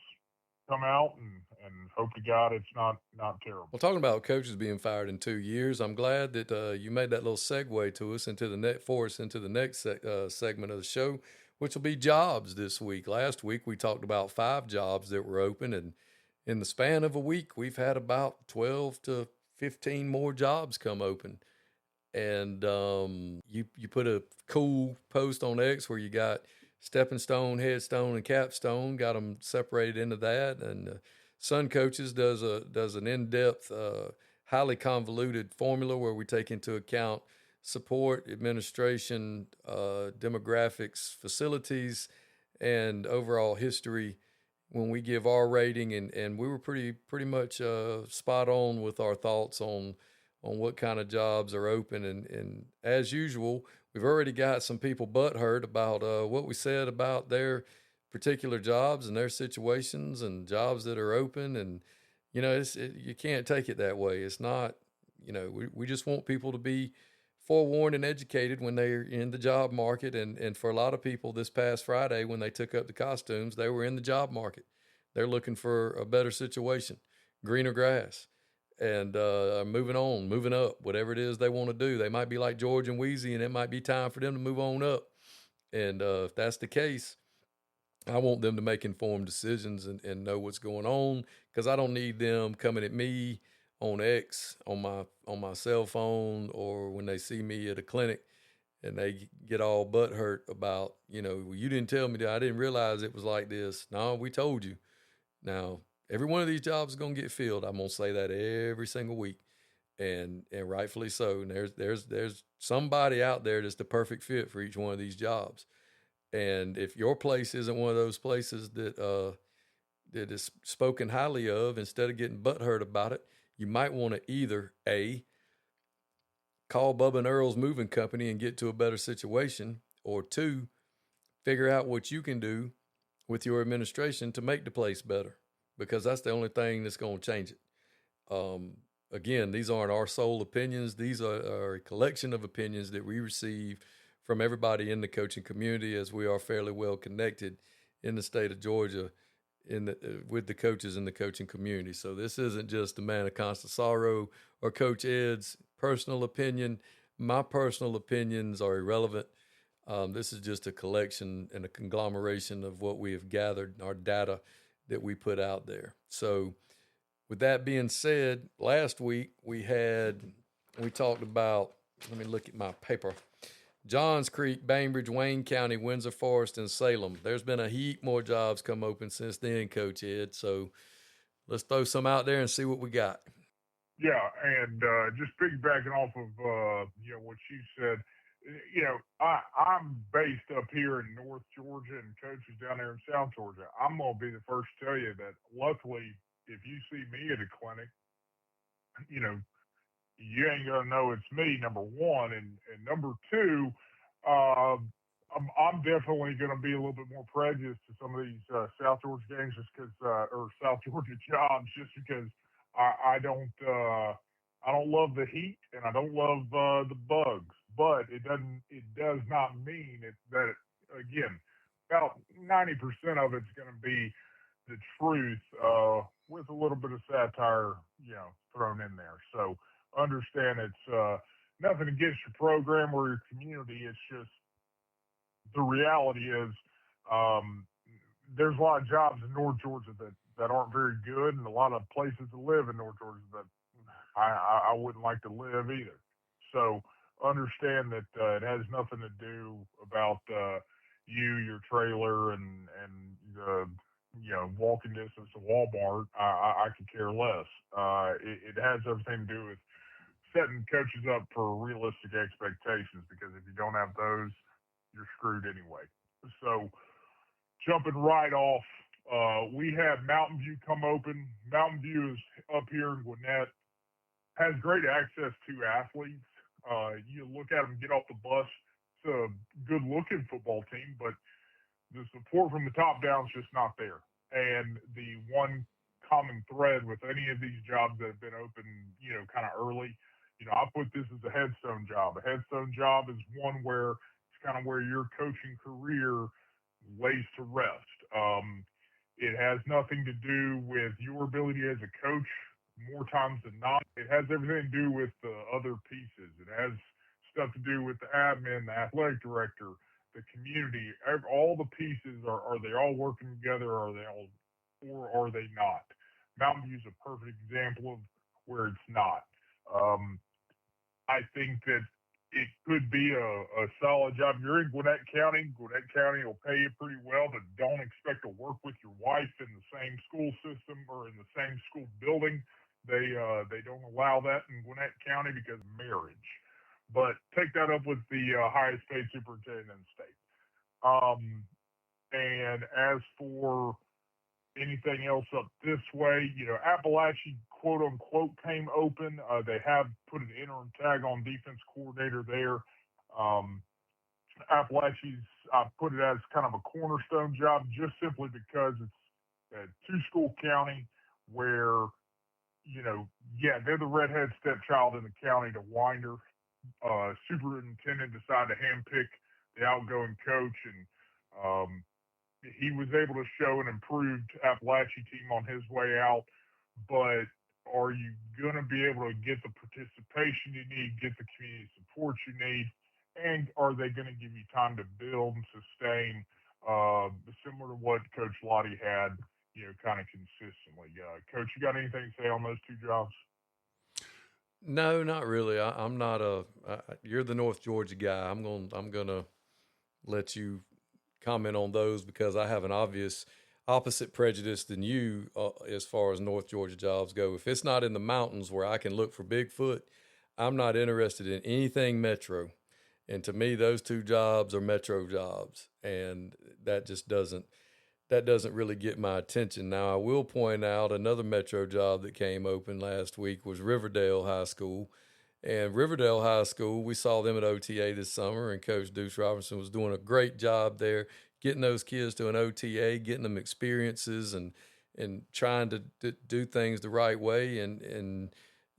come out, and hope to God it's not terrible. Well, talking about coaches being fired in 2 years, I'm glad that you made that little segue to us into the next segment of the show, which will be jobs this week. Last week we talked about 5 jobs that were open, and in the span of a week we've had about 12 to 15 more jobs come open. And you put a cool post on X where you got stepping stone, headstone, and capstone, got them separated into that. And Sun Coaches does an in-depth, highly convoluted formula where we take into account support, administration, demographics, facilities, and overall history when we give our rating. And we were pretty much spot on with our thoughts on what kind of jobs are open. And as usual, we've already got some people butthurt about what we said about their particular jobs and their situations and jobs that are open. And, you can't take it that way. It's not, we just want people to be forewarned and educated when they're in the job market. And for a lot of people this past Friday, when they took up the costumes, they were in the job market. They're looking for a better situation, greener grass. And moving up, whatever it is they want to do. They might be like George and Wheezy, and it might be time for them to move on up. And if that's the case, I want them to make informed decisions and know what's going on, because I don't need them coming at me on X, on my cell phone, or when they see me at a clinic and they get all butthurt about, well, you didn't tell me that. I didn't realize it was like this. No, we told you. Now, every one of these jobs is going to get filled. I'm going to say that every single week, and rightfully so. And there's somebody out there that's the perfect fit for each one of these jobs. And if your place isn't one of those places that is spoken highly of, instead of getting butthurt about it, you might want to either A, call Bubba and Earl's moving company and get to a better situation, or 2, figure out what you can do with your administration to make the place better, because that's the only thing that's going to change it. Again, these aren't our sole opinions. These are a collection of opinions that we receive from everybody in the coaching community, as we are fairly well connected in the state of Georgia with the coaches in the coaching community. So this isn't just the man of constant sorrow or Coach Ed's personal opinion. My personal opinions are irrelevant. This is just a collection and a conglomeration of what we have gathered, our data that we put out there. So with that being said, last week we talked about, let me look at my paper, Johns Creek, Bainbridge, Wayne County, Windsor Forest, and Salem. There's been a heap more jobs come open since then, Coach Ed. So let's throw some out there and see what we got. Yeah, and just piggybacking off of what you said, I'm based up here in North Georgia and coaches down there in South Georgia. I'm gonna be the first to tell you that luckily, if you see me at a clinic, you know, you ain't gonna know it's me. Number one, and number two, uh, I'm definitely gonna be a little bit more prejudiced to some of these South Georgia games just because, or South Georgia jobs, just because I don't. I don't love the heat and I don't love the bugs, but it doesn't. It does not mean that again, about 90% of it's going to be the truth with a little bit of satire, thrown in there. So understand it's nothing against your program or your community. It's just the reality is um, there's a lot of jobs in North Georgia that aren't very good, and a lot of places to live in North Georgia that I wouldn't like to live either. So understand that it has nothing to do about you, your trailer, and the walking distance to Walmart. I could care less. It has everything to do with setting coaches up for realistic expectations, because if you don't have those, you're screwed anyway. So jumping right off, we had Mountain View come open. Mountain View is up here in Gwinnett, has great access to athletes. You look at them get off the bus. It's a good-looking football team, but the support from the top down is just not there. And the one common thread with any of these jobs that have been open, kind of early, I put this as a headstone job. A headstone job is one where it's kind of where your coaching career lays to rest. It has nothing to do with your ability as a coach. More times than not, it has everything to do with the other pieces. It has stuff to do with the admin, the athletic director, the community. All the pieces are they all working together? Or are they not? Mountain View is a perfect example of where it's not. I think that it could be a solid job. You're in Gwinnett County. Gwinnett County will pay you pretty well, but don't expect to work with your wife in the same school system or in the same school building. They don't allow that in Gwinnett County because of marriage. But take that up with the highest paid superintendent in the state. And as for anything else up this way, Appalachia, quote unquote, came open. They have put an interim tag on defense coordinator there. Appalachia's, I put it as kind of a cornerstone job just simply because it's a two-school county where, they're the redhead stepchild in the county to Winder. Superintendent decided to handpick the outgoing coach, and he was able to show an improved Appalachia team on his way out. But are you going to be able to get the participation you need, get the community support you need, and are they going to give you time to build and sustain, similar to what Coach Lottie had, kind of consistently? Coach, you got anything to say on those two jobs? No, not really. I'm not you're the North Georgia guy. I'm gonna let you comment on those because I have an obvious opposite prejudice than you as far as North Georgia jobs go. If it's not in the mountains where I can look for Bigfoot, I'm not interested in anything metro. And to me, those two jobs are metro jobs, and that just doesn't really get my attention. Now, I will point out another metro job that came open last week was Riverdale High School. And Riverdale High School, we saw them at OTA this summer, and Coach Deuce Robinson was doing a great job there, getting those kids to an OTA, getting them experiences and trying to do things the right way. And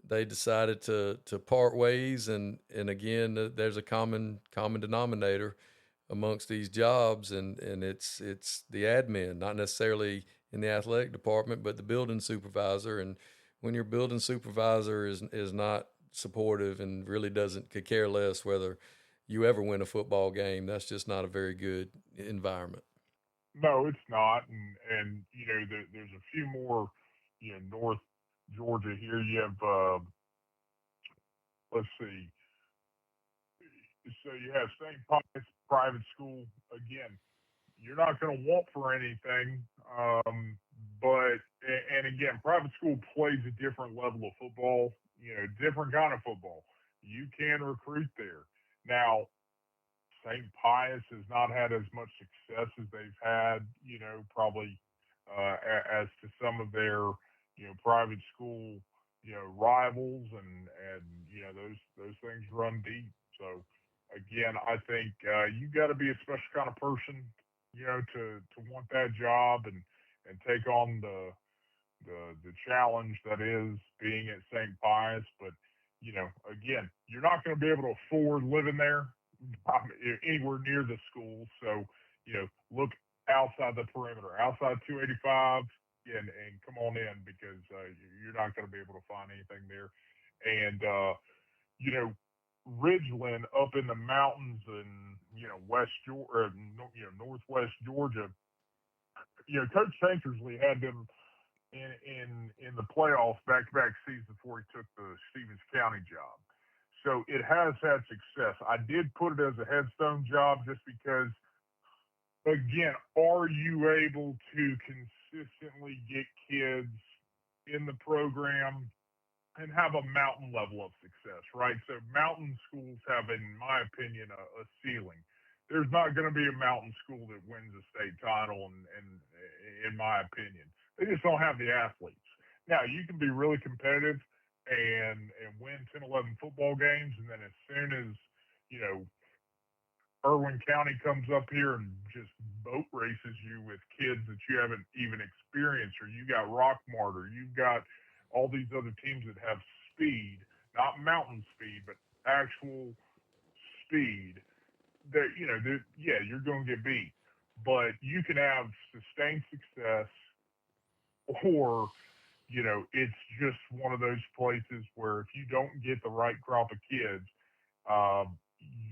they decided to part ways. And again, there's a common denominator amongst these jobs, and it's the admin, not necessarily in the athletic department, but the building supervisor. And when your building supervisor is not supportive and really could care less whether you ever win a football game, that's just not a very good environment. No, it's not. And there's a few more, North Georgia here. You have, let's see. So you have St. Pius private school. Again, you're not going to want for anything. But again, private school plays a different level of football. different kind of football. You can recruit there. Now, St. Pius has not had as much success as they've had, probably as to some of their, private school, rivals, and those things run deep. So again, I think you got to be a special kind of person, to want that job and take on the challenge that is being at St. Pius. But again, you're not going to be able to afford living there anywhere near the school. So look outside the perimeter, outside 285, and come on in, because you're not going to be able to find anything there. And Ridgeland up in the mountains in West Georgia, Northwest Georgia. Coach Tankersley had them in the playoffs back-to-back seasons before he took the Stevens County job. So it has had success. I did put it as a headstone job just because, again, are you able to consistently get kids in the program and have a mountain level of success, right? So mountain schools have, in my opinion, a ceiling. There's not going to be a mountain school that wins a state title, and in my opinion, they just don't have the athletes. Now, you can be really competitive and win 10, 11 football games, and then as soon as, Irwin County comes up here and just boat races you with kids that you haven't even experienced, or you got Rockmart, or you've got all these other teams that have speed, not mountain speed, but actual speed, that you're going to get beat. But you can have sustained success, or it's just one of those places where if you don't get the right crop of kids,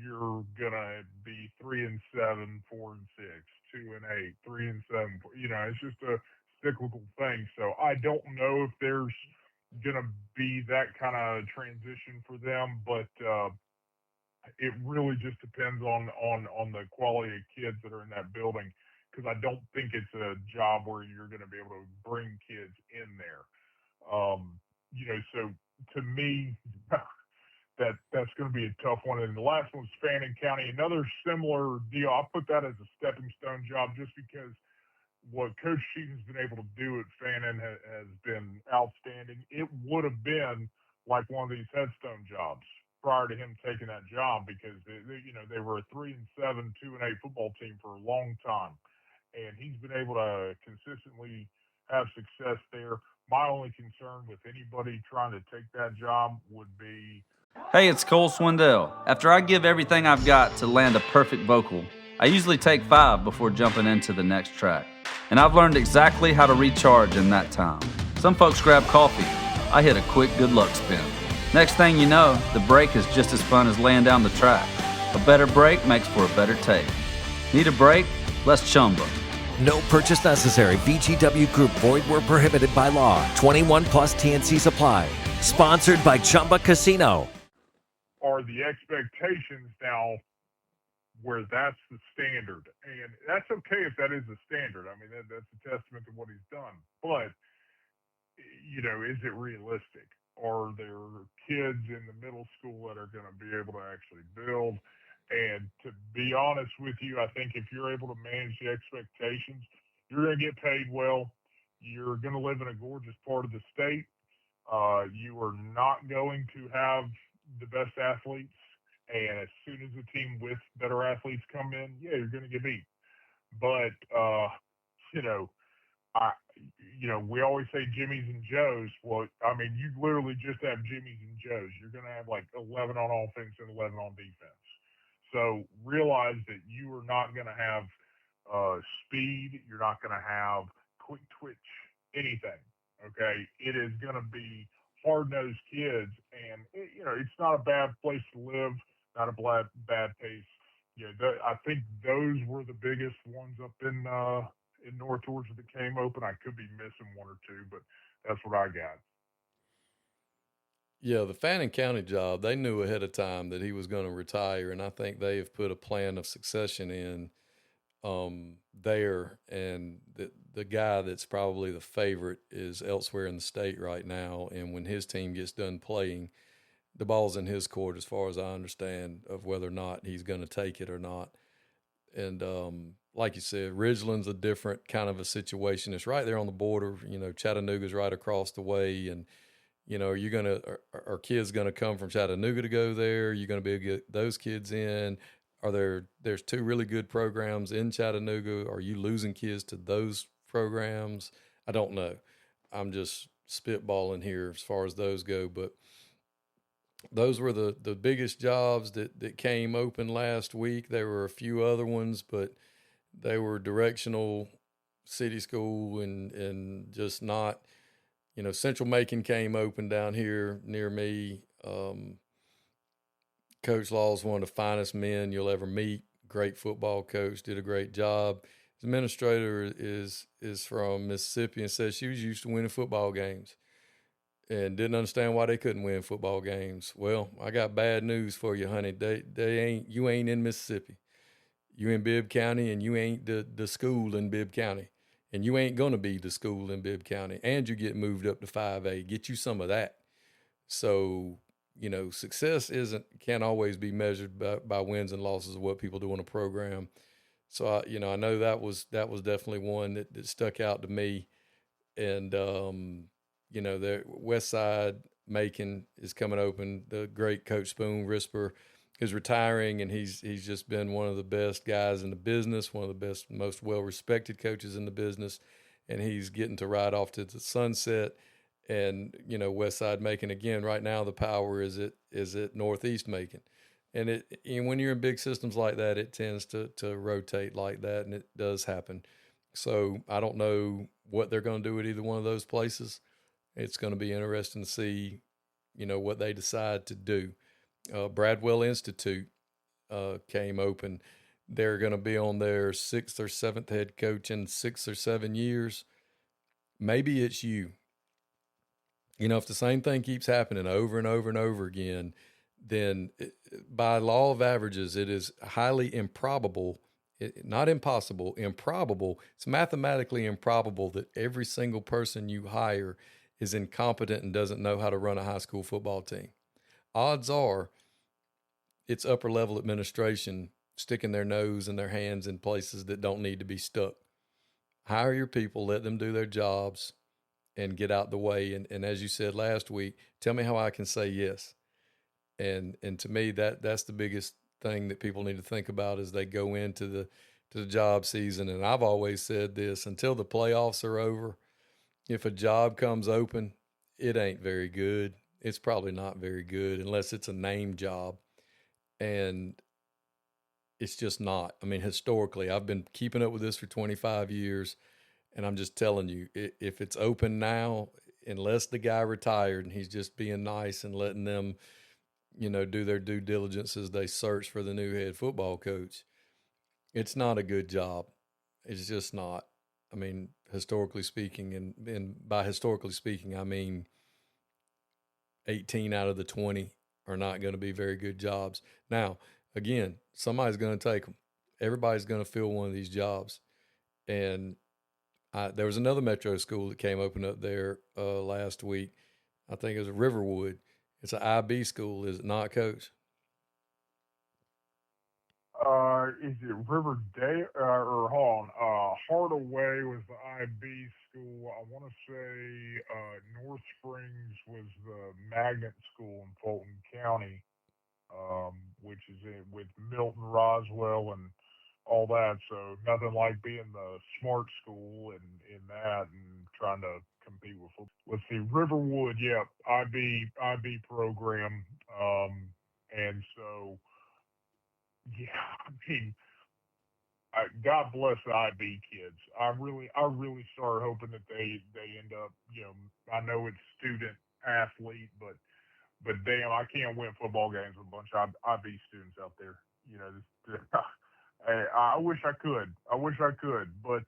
you're gonna be 3-7, 4-6, 2-8, 3-7. It's just a cyclical thing. So I don't know if there's gonna be that kind of transition for them, but it really just depends on the quality of kids that are in that building, because I don't think it's a job where you're going to be able to bring kids in there. So to me, that's going to be a tough one. And the last one's Fannin County, another similar deal. I put that as a stepping stone job just because what Coach Sheehan's been able to do at Fannin has been outstanding. It would have been like one of these headstone jobs prior to him taking that job, because they were a 3-7, 2-8 football team for a long time, and he's been able to consistently have success there. My only concern with anybody trying to take that job would be, hey, it's Cole Swindell. After I give everything I've got to land a perfect vocal, I usually take 5 before jumping into the next track. And I've learned exactly how to recharge in that time. Some folks grab coffee. I hit a quick good luck spin. Next thing you know, the break is just as fun as laying down the track. A better break makes for a better take. Need a break? Let's chumba. No purchase necessary. VGW Group. Void where prohibited by law. 21 plus TNC Supply. Sponsored by Chumba Casino. Are the expectations now where that's the standard? And that's okay if that is the standard. I mean, that's a testament to what he's done. But, is it realistic? Are there kids in the middle school that are going to be able to actually build? And to be honest with you, I think if you're able to manage the expectations, you're going to get paid well. You're going to live in a gorgeous part of the state. You are not going to have the best athletes. And as soon as a team with better athletes come in, you're going to get beat. But, we always say Jimmys and Joes. Well, I mean, you literally just have Jimmys and Joes. You're going to have like 11 on offense and 11 on defense. So realize that you are not going to have speed. You're not going to have quick twitch, anything. Okay? It is going to be hard-nosed kids. And, it's not a bad place to live, not a bad pace. I think those were the biggest ones up in North Georgia that came open. I could be missing one or two, but that's what I got. Yeah, the Fannin County job, they knew ahead of time that he was going to retire, and I think they have put a plan of succession in there, and the guy that's probably the favorite is elsewhere in the state right now. And when his team gets done playing, the ball's in his court, as far as I understand, of whether or not he's going to take it or not. And like you said, Ridgeland's a different kind of a situation. It's right there on the border. Chattanooga's right across the way. And, are kids going to come from Chattanooga to go there? You're going to be able to get those kids in? There's two really good programs in Chattanooga. Are you losing kids to those programs? I don't know. I'm just spitballing here as far as those go, but those were the biggest jobs that came open last week. There were a few other ones, but they were directional city school and just not, Central Macon came open down here near me. Coach Law's one of the finest men you'll ever meet. Great football coach, did a great job. His administrator is from Mississippi and says she was used to winning football games and didn't understand why they couldn't win football games. Well, I got bad news for you, honey. You ain't in Mississippi. You in Bibb County, and you ain't the school in Bibb County. And you ain't going to be the school in Bibb County. And you get moved up to 5A. Get you some of that. So, success can't always be measured by wins and losses of what people do in a program. So, I know that was definitely one that stuck out to me. And, the West Side Macon is coming open. The great Coach Spoon Risper is retiring, and he's just been one of the best guys in the business, one of the best, most well-respected coaches in the business, and he's getting to ride off to the sunset. And, West Side Macon, again, right now the power is at Northeast Macon. And when you're in big systems like that, it tends to rotate like that, and it does happen. So I don't know what they're going to do at either one of those places. It's going to be interesting to see, what they decide to do. Bradwell Institute came open. They're going to be on their 6th or 7th head coach in 6 or 7 years. Maybe it's you. If the same thing keeps happening over and over and over again, then by law of averages, it is highly improbable, not impossible, improbable. It's mathematically improbable that every single person you hire is incompetent and doesn't know how to run a high school football team. Odds are it's upper level administration sticking their nose and their hands in places that don't need to be stuck. Hire your people, let them do their jobs, and get out the way. And as you said last week, tell me how I can say yes. And to me, that's the biggest thing that people need to think about as they go into the job season. And I've always said this, until the playoffs are over, if a job comes open, it ain't very good. It's probably not very good unless it's a name job. And it's just not. I mean, historically, I've been keeping up with this for 25 years, and I'm just telling you, if it's open now, unless the guy retired and he's just being nice and letting them, do their due diligence as they search for the new head football coach, it's not a good job. It's just not. I mean, historically speaking, and by historically speaking, I mean 18 out of the 20 are not going to be very good jobs. Now, again, somebody's going to take them. Everybody's going to fill one of these jobs. And there was another metro school that came open up there last week. I think it was Riverwood. It's an IB school, is it not, Coach? Is it Riverdale or hold on? Hardaway was the IB school. I want to say North Springs was the magnet school in Fulton County, which is with Milton Roswell and all that. So nothing like being the smart school in that and trying to compete with football. Let's see, Riverwood, yeah, IB program, and so. Yeah, I mean, God bless the IB kids. I really start hoping that they end up. I know it's student athlete, but damn, I can't win football games with a bunch of IB students out there. I wish I could. But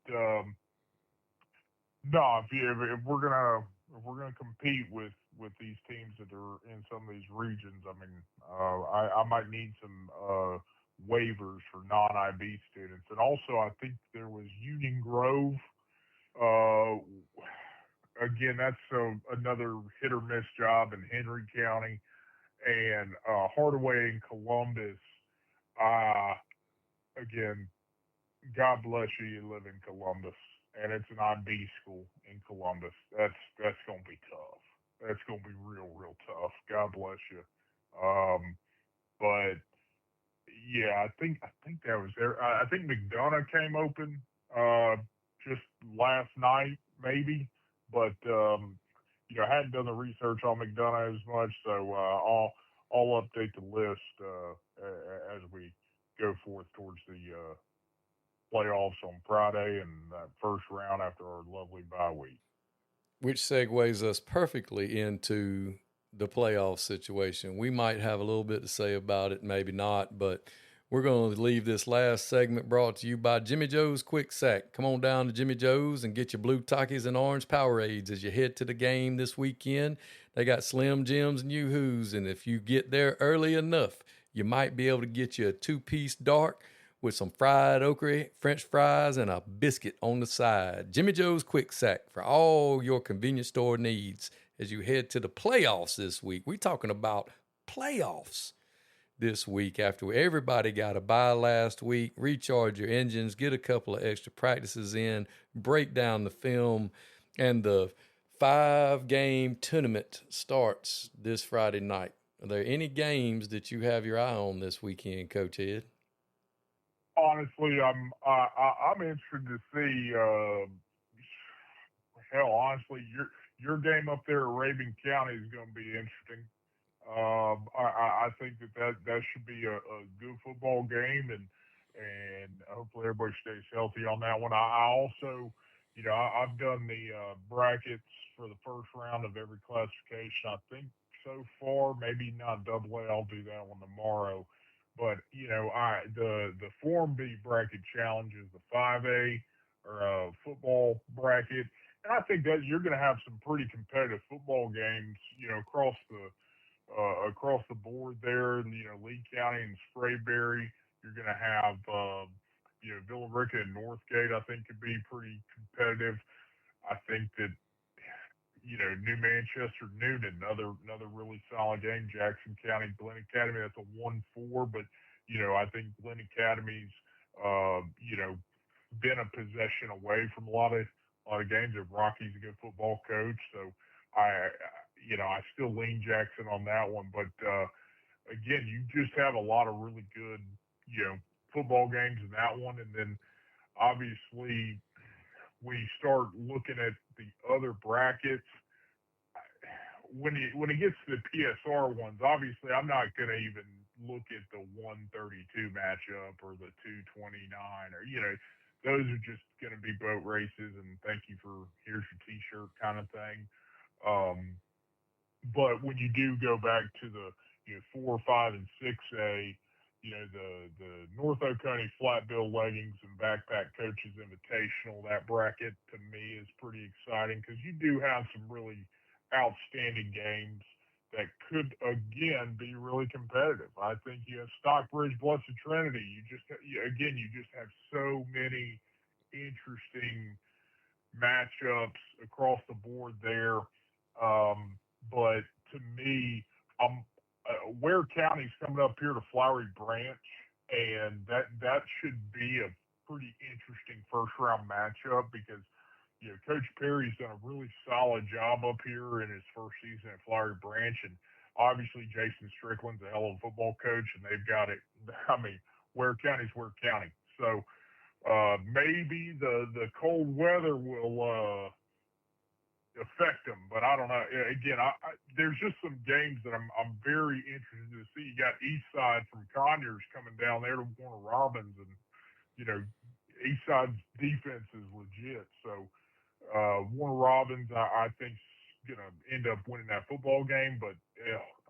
no, if we're gonna compete with these teams that are in some of these regions, I mean, I might need some waivers for non-IB students. And also, I think there was Union Grove Uh, Again, that's another hit or miss job in Henry County, and Hardaway in Columbus. Uh, Again, God bless you. You live in Columbus, and it's an IB school in Columbus. That's gonna be tough. That's gonna be real tough. God bless you. But yeah, I think that was there. I think McDonough came open just last night, maybe, but I hadn't done the research on McDonough as much, so I'll update the list as we go forth towards the playoffs on Friday and that first round after our lovely bye week. Which segues us perfectly into the playoff situation. We might have a little bit to say about it, maybe not, but we're going to leave this last segment brought to you by Jimmy Joe's Quick Sack. Come on down to Jimmy Joe's and get your blue Takis and orange Powerades as you head to the game this weekend. They got Slim Jims and Yoo-Hoos, and if you get there early enough, you might be able to get you a 2-piece dark with some fried okra, French fries, and a biscuit on the side. Jimmy Joe's Quick Sack for all your convenience store needs as you head to the playoffs this week. We're talking about playoffs this week after everybody got a bye last week. Recharge your engines, get a couple of extra practices in, break down the film, and the 5-game tournament starts this Friday night. Are there any games that you have your eye on this weekend, Coach Ed? Honestly, I'm interested to see. Honestly, your game up there at Raven County is going to be interesting. I think that should be a good football game, and hopefully everybody stays healthy on that one. I also, I've done the brackets for the first round of every classification. I think so far, maybe not double A. I'll do that one tomorrow. But the Form B bracket challenge is the 5A or football bracket, and I think that you're going to have some pretty competitive football games, across the board there. Lee County and Sprayberry. You're going to have Villa Rica and Northgate. I think could be pretty competitive. I think that New Manchester, Newton, another really solid game. Jackson County, Glen Academy, that's a 1-4, but I think Glen Academy's been a possession away from a lot of games. And Rocky's a good football coach, so I still lean Jackson on that one. But again, you just have a lot of really good football games in that one, and then obviously when you start looking at the other brackets, when it gets to the PSR ones, obviously I'm not going to even look at the 132 matchup or the 229 or those are just going to be boat races and thank you for here's your T-shirt kind of thing. But when you do go back to the 4, 5, and 6A, the North Oconee Flat Bill Leggings and Backpack Coaches Invitational, that bracket to me is pretty exciting because you do have some really outstanding games that could again be really competitive. I think you have Stockbridge, Blessed Trinity. You just have so many interesting matchups across the board there. But to me, Ware County's coming up here to Flowery Branch, and that should be a pretty interesting first round matchup because Coach Perry's done a really solid job up here in his first season at Flowery Branch, and obviously Jason Strickland's a hell of a football coach, and they've got it. I mean, Ware County's Ware County, so maybe the cold weather will affect them, but I don't know. Again, there's just some games that I'm very interested to see. You got Eastside from Conyers coming down there to Warner Robins, and Eastside's defense is legit. So Warner Robins, I think, is going to end up winning that football game, but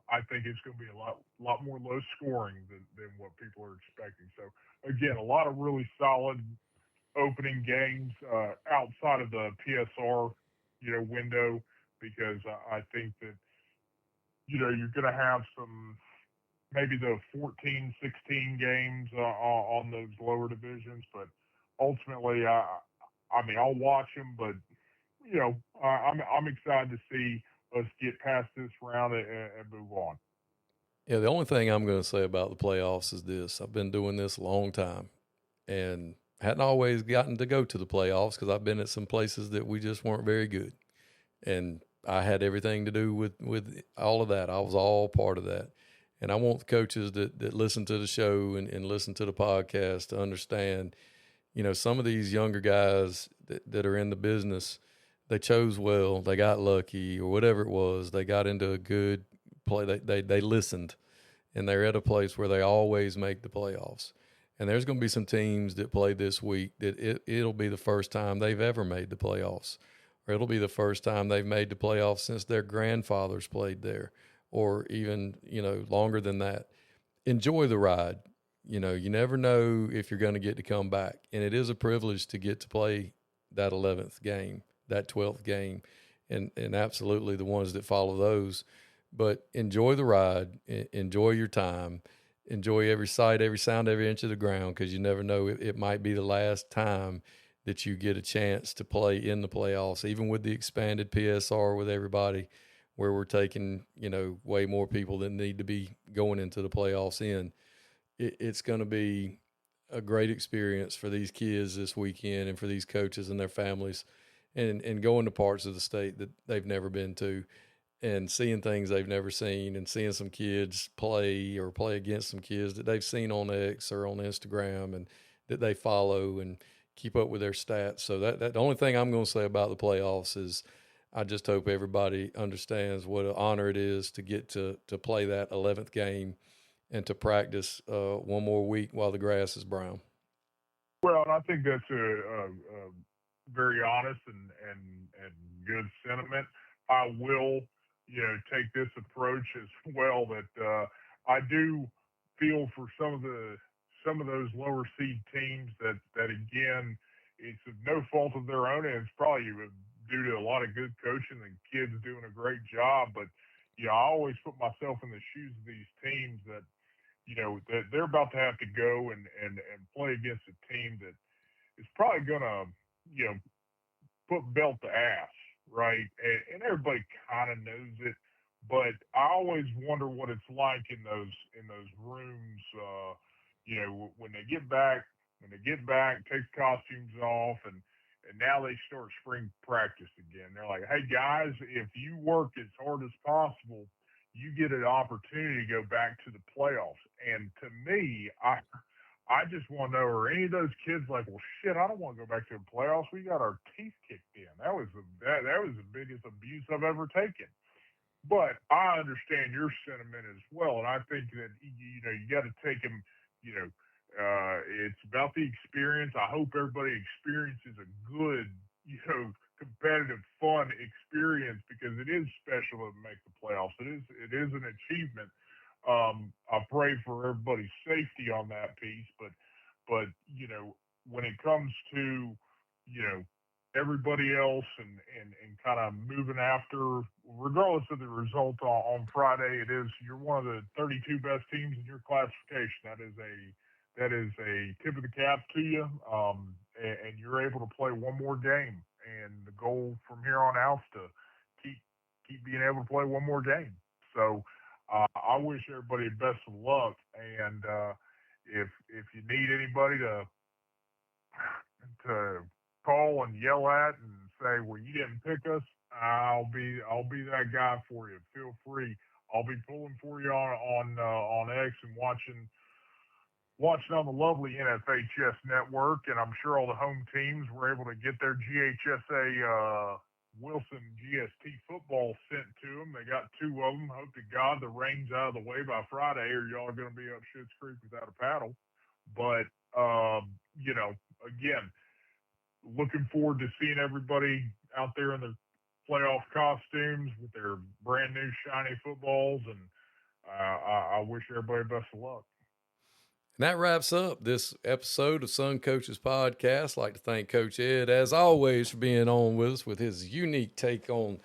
I think it's going to be a lot more low scoring than what people are expecting. So again, a lot of really solid opening games outside of the PSR window, because I think that you're going to have some maybe the 14, 16 games on those lower divisions, but ultimately I mean, I'll watch them, but I'm excited to see us get past this round and move on. Yeah, the only thing I'm going to say about the playoffs is this. I've been doing this a long time and hadn't always gotten to go to the playoffs because I've been at some places that we just weren't very good. And I had everything to do with all of that. I was all part of that. And I want the coaches that listen to the show and listen to the podcast to understand, some of these younger guys that are in the business, they chose well, they got lucky or whatever it was. They got into a good play. They listened, and they're at a place where they always make the playoffs. And there's going to be some teams that play this week that it'll be the first time they've ever made the playoffs. Or it'll be the first time they've made the playoffs since their grandfathers played there, or even, longer than that. Enjoy the ride. You never know if you're going to get to come back. And it is a privilege to get to play that 11th game, that 12th game, and absolutely the ones that follow those. But enjoy the ride, enjoy your time, enjoy every sight, every sound, every inch of the ground, because you never know, it might be the last time that you get a chance to play in the playoffs, even with the expanded PSR with everybody, where we're taking, way more people than need to be going into the playoffs in. It's going to be a great experience for these kids this weekend and for these coaches and their families, and going to parts of the state that they've never been to and seeing things they've never seen, and seeing some kids play or play against some kids that they've seen on X or on Instagram and that they follow and keep up with their stats. So that the only thing I'm going to say about the playoffs is I just hope everybody understands what an honor it is to get to play that 11th game and to practice one more week while the grass is brown. Well, and I think that's a very honest and good sentiment. I will, take this approach as well, that I do feel for some of those lower seed teams that again, it's no fault of their own, and it's probably due to a lot of good coaching and kids doing a great job. But I always put myself in the shoes of these teams that that they're about to have to go and play against a team that is probably gonna put belt to ass, right? And everybody kind of knows it, but I always wonder what it's like in those rooms. When they get back, take costumes off, and now they start spring practice again. They're like, hey guys, if you work as hard as possible, you get an opportunity to go back to the playoffs. And to me, I just want to know, are any of those kids like, well, shit, I don't want to go back to the playoffs. We got our teeth kicked in. That was the biggest abuse I've ever taken. But I understand your sentiment as well, and I think that you got to take them. It's about the experience. I hope everybody experiences a good, competitive, fun experience, because it is special to make the playoffs. It is an achievement. I pray for everybody's safety on that piece, but when it comes to everybody else and kind of moving after, regardless of the result on Friday, you're one of the 32 best teams in your classification. That is a tip of the cap to you, and you're able to play one more game. And the goal from here on out is to keep being able to play one more game. So I wish everybody the best of luck. And if you need anybody to call and yell at and say, well, you didn't pick us, I'll be that guy for you. Feel free. I'll be pulling for you on X and watching on the lovely NFHS network, and I'm sure all the home teams were able to get their GHSA Wilson GST football sent to them. They got 2 of them. Hope to God the rain's out of the way by Friday, or y'all are going to be up Schitt's Creek without a paddle. But again, looking forward to seeing everybody out there in their playoff costumes with their brand new shiny footballs, and I wish everybody best of luck. And that wraps up this episode of Sun Coaches Podcast. I'd like to thank Coach Ed, as always, for being on with us with his unique take on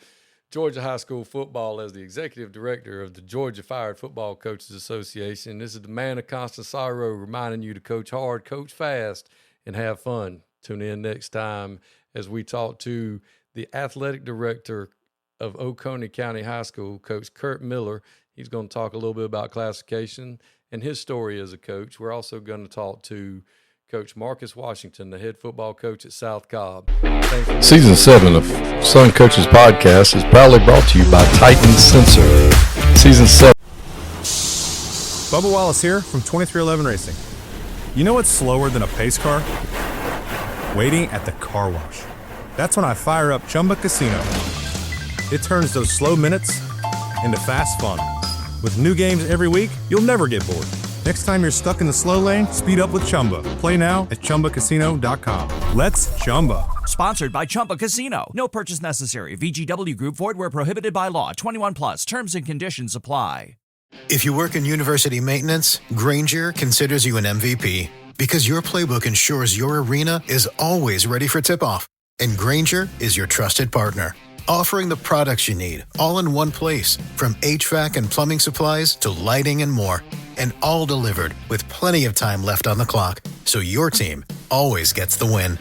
Georgia high school football as the executive director of the Georgia Fired Football Coaches Association. This is the man of constant sorrow, reminding you to coach hard, coach fast, and have fun. Tune in next time as we talk to the athletic director of Oconee County High School, Coach Kurt Miller. He's going to talk a little bit about classification and his story as a coach. We're also going to talk to Coach Marcus Washington, the head football coach at South Cobb. Season 7 of Sun Coaches Podcast is proudly brought to you by Titan Sensor. Season 7. Bubba Wallace here from 2311 Racing. You know what's slower than a pace car? Waiting at the car wash. That's when I fire up Chumba Casino. It turns those slow minutes into fast fun. With new games every week, you'll never get bored. Next time you're stuck in the slow lane, speed up with Chumba. Play now at ChumbaCasino.com. Let's Chumba. Sponsored by Chumba Casino. No purchase necessary. VGW Group. Void where prohibited by law. 21 plus. Terms and conditions apply. If you work in university maintenance, Grainger considers you an MVP because your playbook ensures your arena is always ready for tip-off. And Grainger is your trusted partner, offering the products you need all in one place, from HVAC and plumbing supplies to lighting and more. And all delivered with plenty of time left on the clock, so your team always gets the win.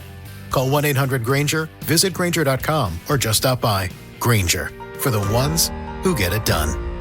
Call 1-800-GRAINGER, visit Grainger.com, or just stop by. Grainger, for the ones who get it done.